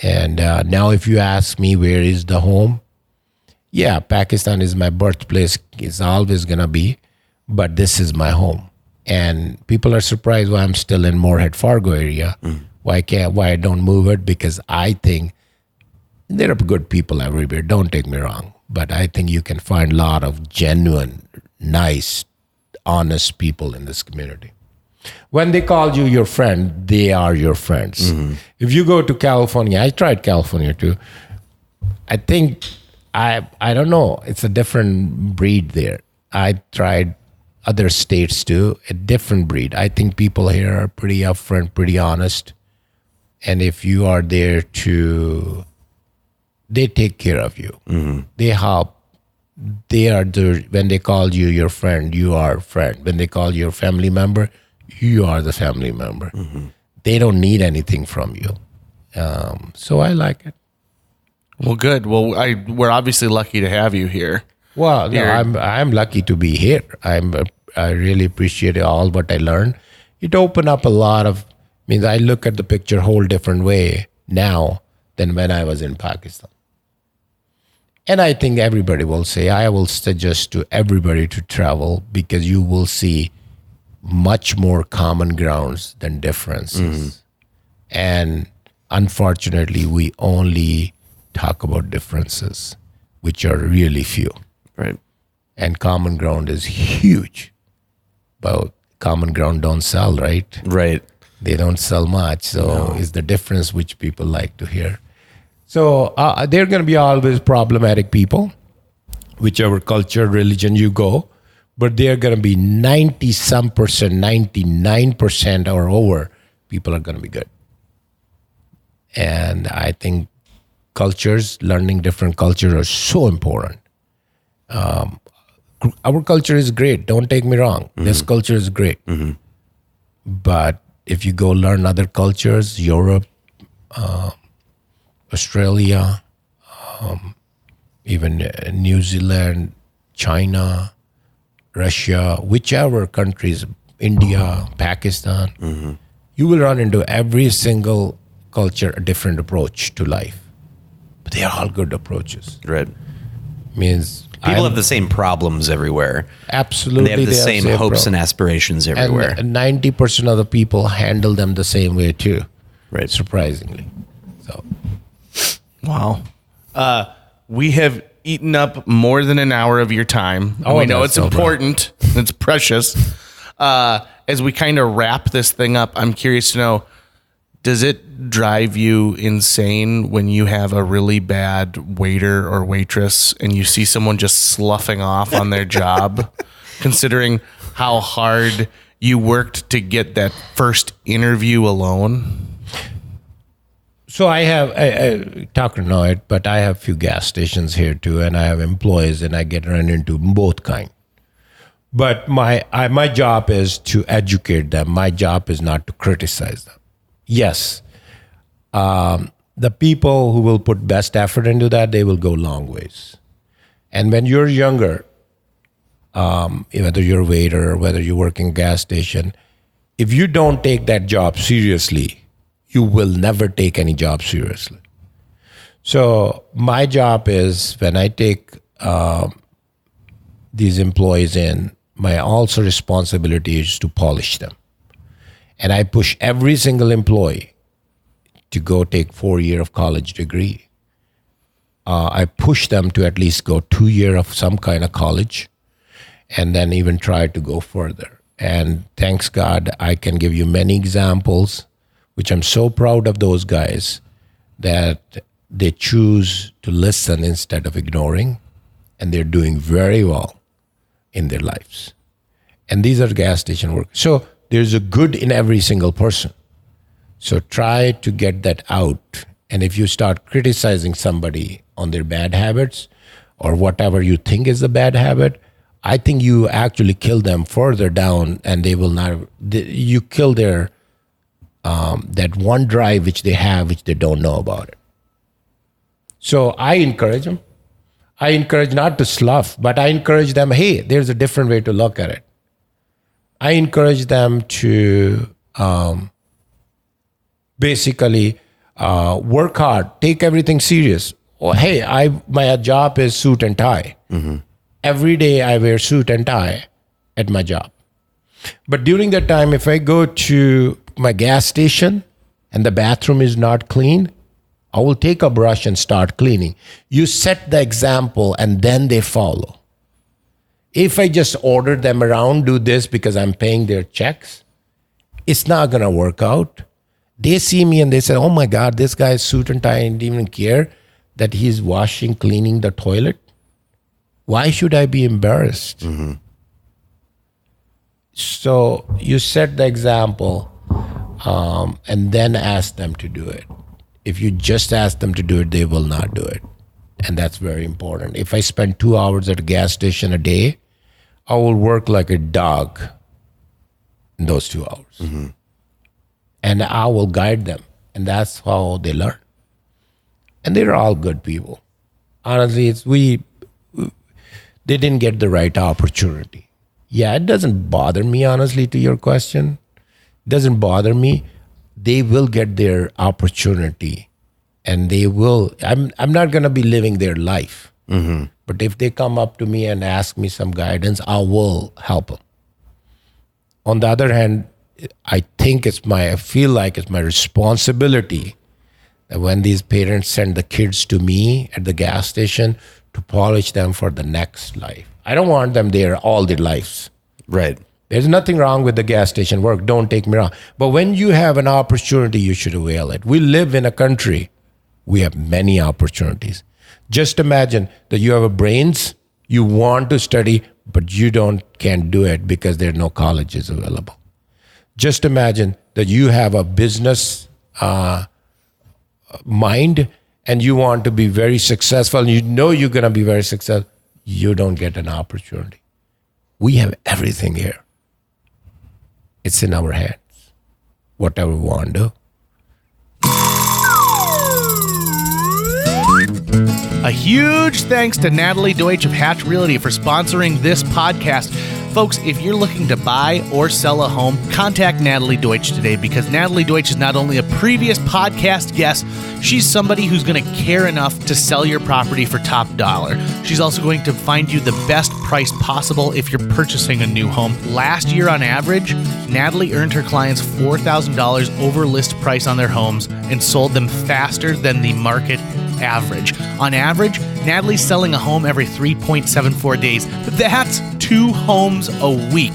[SPEAKER 4] And now if you ask me where is the home, yeah, Pakistan is my birthplace. It's always going to be, but this is my home. And people are surprised why I'm still in Moorhead, Fargo area. Why I don't move it? Because I think there are good people everywhere. Don't take me wrong. But I think you can find a lot of genuine, nice, honest people in this community. When they call you your friend, they are your friends. If you go to California, I tried California too. I think, I don't know, it's a different breed there. I tried other states too, a different breed. I think people here are pretty upfront, pretty honest. And if you are there they take care of you. They help. When they call you your friend, you are a friend. When they call you your family member, you are the family member. They don't need anything from you. So I like it.
[SPEAKER 1] Well, good. Well, we're obviously lucky to have you here.
[SPEAKER 4] Well, no, I'm lucky to be here. I really appreciate all what I learned. It opened up a lot of, I look at the picture a whole different way now than when I was in Pakistan. And I think everybody will say, I will suggest to everybody to travel because you will see much more common grounds than differences. And unfortunately, we only talk about differences, which are really few.
[SPEAKER 3] Right.
[SPEAKER 4] And common ground is huge. But common ground don't sell, right?
[SPEAKER 3] Right.
[SPEAKER 4] They don't sell much. So it's the difference which people like to hear. So there are going to be always problematic people, whichever culture, religion you go. But they're going to be 90-some percent, 99% or over, people are going to be good. And I think learning different cultures are so important. Our culture is great. Don't take me wrong. This culture is great. But if you go learn other cultures, Europe, Australia, even New Zealand, China, Russia, whichever countries, India, Pakistan, you will run into every single culture a different approach to life. But they are all good approaches.
[SPEAKER 3] Right.
[SPEAKER 4] Means
[SPEAKER 3] people have the same problems everywhere.
[SPEAKER 4] Absolutely.
[SPEAKER 3] And they have the same hopes and aspirations everywhere.
[SPEAKER 4] And 90% of the people handle them the same way too.
[SPEAKER 3] Right.
[SPEAKER 4] Surprisingly. So.
[SPEAKER 1] Wow. We have eaten up more than an hour of your time.
[SPEAKER 4] Oh,
[SPEAKER 1] we know
[SPEAKER 4] that's
[SPEAKER 1] it's important. It's precious. As we kind of wrap this thing up, I'm curious to know, does it drive you insane when you have a really bad waiter or waitress and you see someone just sloughing off on their job, considering how hard you worked to get that first interview alone?
[SPEAKER 4] So I have, Tucker know it, but I have a few gas stations here too, and I have employees, and I get run into both kind. But my job is to educate them. My job is not to criticize them. Yes, the people who will put best effort into that, they will go long ways. And when you're younger, whether you're a waiter or whether you work in a gas station, if you don't take that job seriously, you will never take any job seriously. So my job is when I take these employees in, my also responsibility is to polish them. And I push every single employee to go take 4 years of college degree. I push them to at least go 2 years of some kind of college. and then even try to go further. And thanks God, I can give you many examples, which I'm so proud of those guys, that they choose to listen instead of ignoring, and they're doing very well in their lives. And these are gas station workers. So there's a good in every single person. So try to get that out. And if you start criticizing somebody on their bad habits or whatever you think is a bad habit, I think you actually kill them further down, and they will not. You kill their that one drive which they have, which they don't know about it. So I encourage them. I encourage not to slough, but I encourage them. Hey, there's a different way to look at it. I encourage them to basically work hard, take everything serious. Oh, hey, my job is suit and tie. Mm-hmm. Every day I wear suit and tie at my job. But during that time, if I go to my gas station and the bathroom is not clean, I will take a brush and start cleaning. You set the example and then they follow. If I just order them around, do this because I'm paying their checks, it's not going to work out. They see me and they say, oh my God, this guy is suit and tie and didn't even care that he's washing, cleaning the toilet. Why should I be embarrassed? Mm-hmm. So you set the example and then ask them to do it. If you just ask them to do it, they will not do it. And that's very important. If I spend 2 hours at a gas station a day, I will work like a dog in those 2 hours. Mm-hmm. And I will guide them. And that's how they learn. And they're all good people. Honestly, they didn't get the right opportunity. Yeah, it doesn't bother me, honestly, to your question. It doesn't bother me. They will get their opportunity, and they will. I'm not going to be living their life. Mm-hmm. But if they come up to me and ask me some guidance, I will help them. On the other hand, I feel like it's my responsibility that when these parents send the kids to me at the gas station to polish them for the next life. I don't want them there all their lives.
[SPEAKER 3] Right.
[SPEAKER 4] There's nothing wrong with the gas station work. Don't take me wrong. But when you have an opportunity, you should avail it. We live in a country. We have many opportunities. Just imagine that you have brains, you want to study, but you can't do it because there are no colleges available. Just imagine that you have a business mind and you want to be very successful, and you know you're going to be very successful. You don't get an opportunity. We have everything here. It's in our hands. Whatever we want to do.
[SPEAKER 1] A huge thanks to Natalie Deutsch of Hatch Realty for sponsoring this podcast. Folks, if you're looking to buy or sell a home, contact Natalie Deutsch today, because Natalie Deutsch is not only a previous podcast guest, she's somebody who's going to care enough to sell your property for top dollar. She's also going to find you the best price possible if you're purchasing a new home. Last year, on average, Natalie earned her clients $4,000 over list price on their homes and sold them faster than the market average. On average, Natalie's selling a home every 3.74 days. That's 2 homes a week.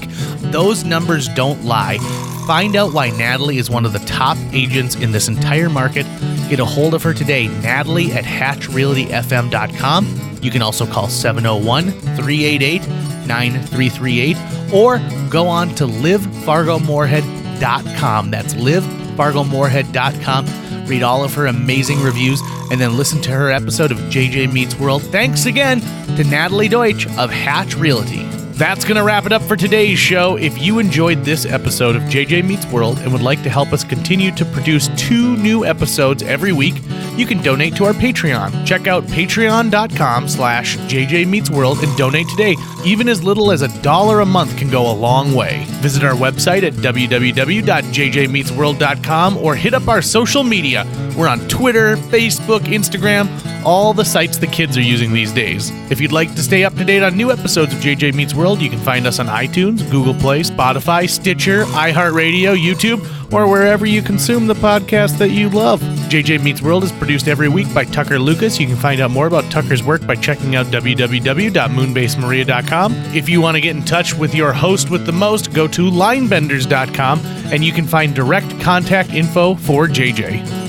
[SPEAKER 1] Those numbers don't lie. Find out why Natalie is one of the top agents in this entire market. Get a hold of her today, Natalie at hatchrealtyfm.com. You can also call 701-388-9338 or go on to livefargomorehead.com. That's livefargomorehead.com. Read all of her amazing reviews and then listen to her episode of JJ Meets World. Thanks again to Natalie Deutsch of Hatch Realty. That's going to wrap it up for today's show. If you enjoyed this episode of JJ Meets World and would like to help us continue to produce 2 new episodes every week, you can donate to our Patreon. Check out patreon.com/JJ Meets World and donate today. Even as little as $1 a month can go a long way. Visit our website at www.jjmeetsworld.com or hit up our social media. We're on Twitter, Facebook, Instagram, all the sites the kids are using these days. If you'd like to stay up to date on new episodes of JJ Meets World, you can find us on iTunes, Google Play, Spotify, Stitcher, iHeartRadio, YouTube, or wherever you consume the podcast that you love. JJ Meets World is produced every week by Tucker Lucas. You can find out more about Tucker's work by checking out www.moonbasemaria.com. If you want to get in touch with your host with the most, go to linebenders.com, and you can find direct contact info for JJ.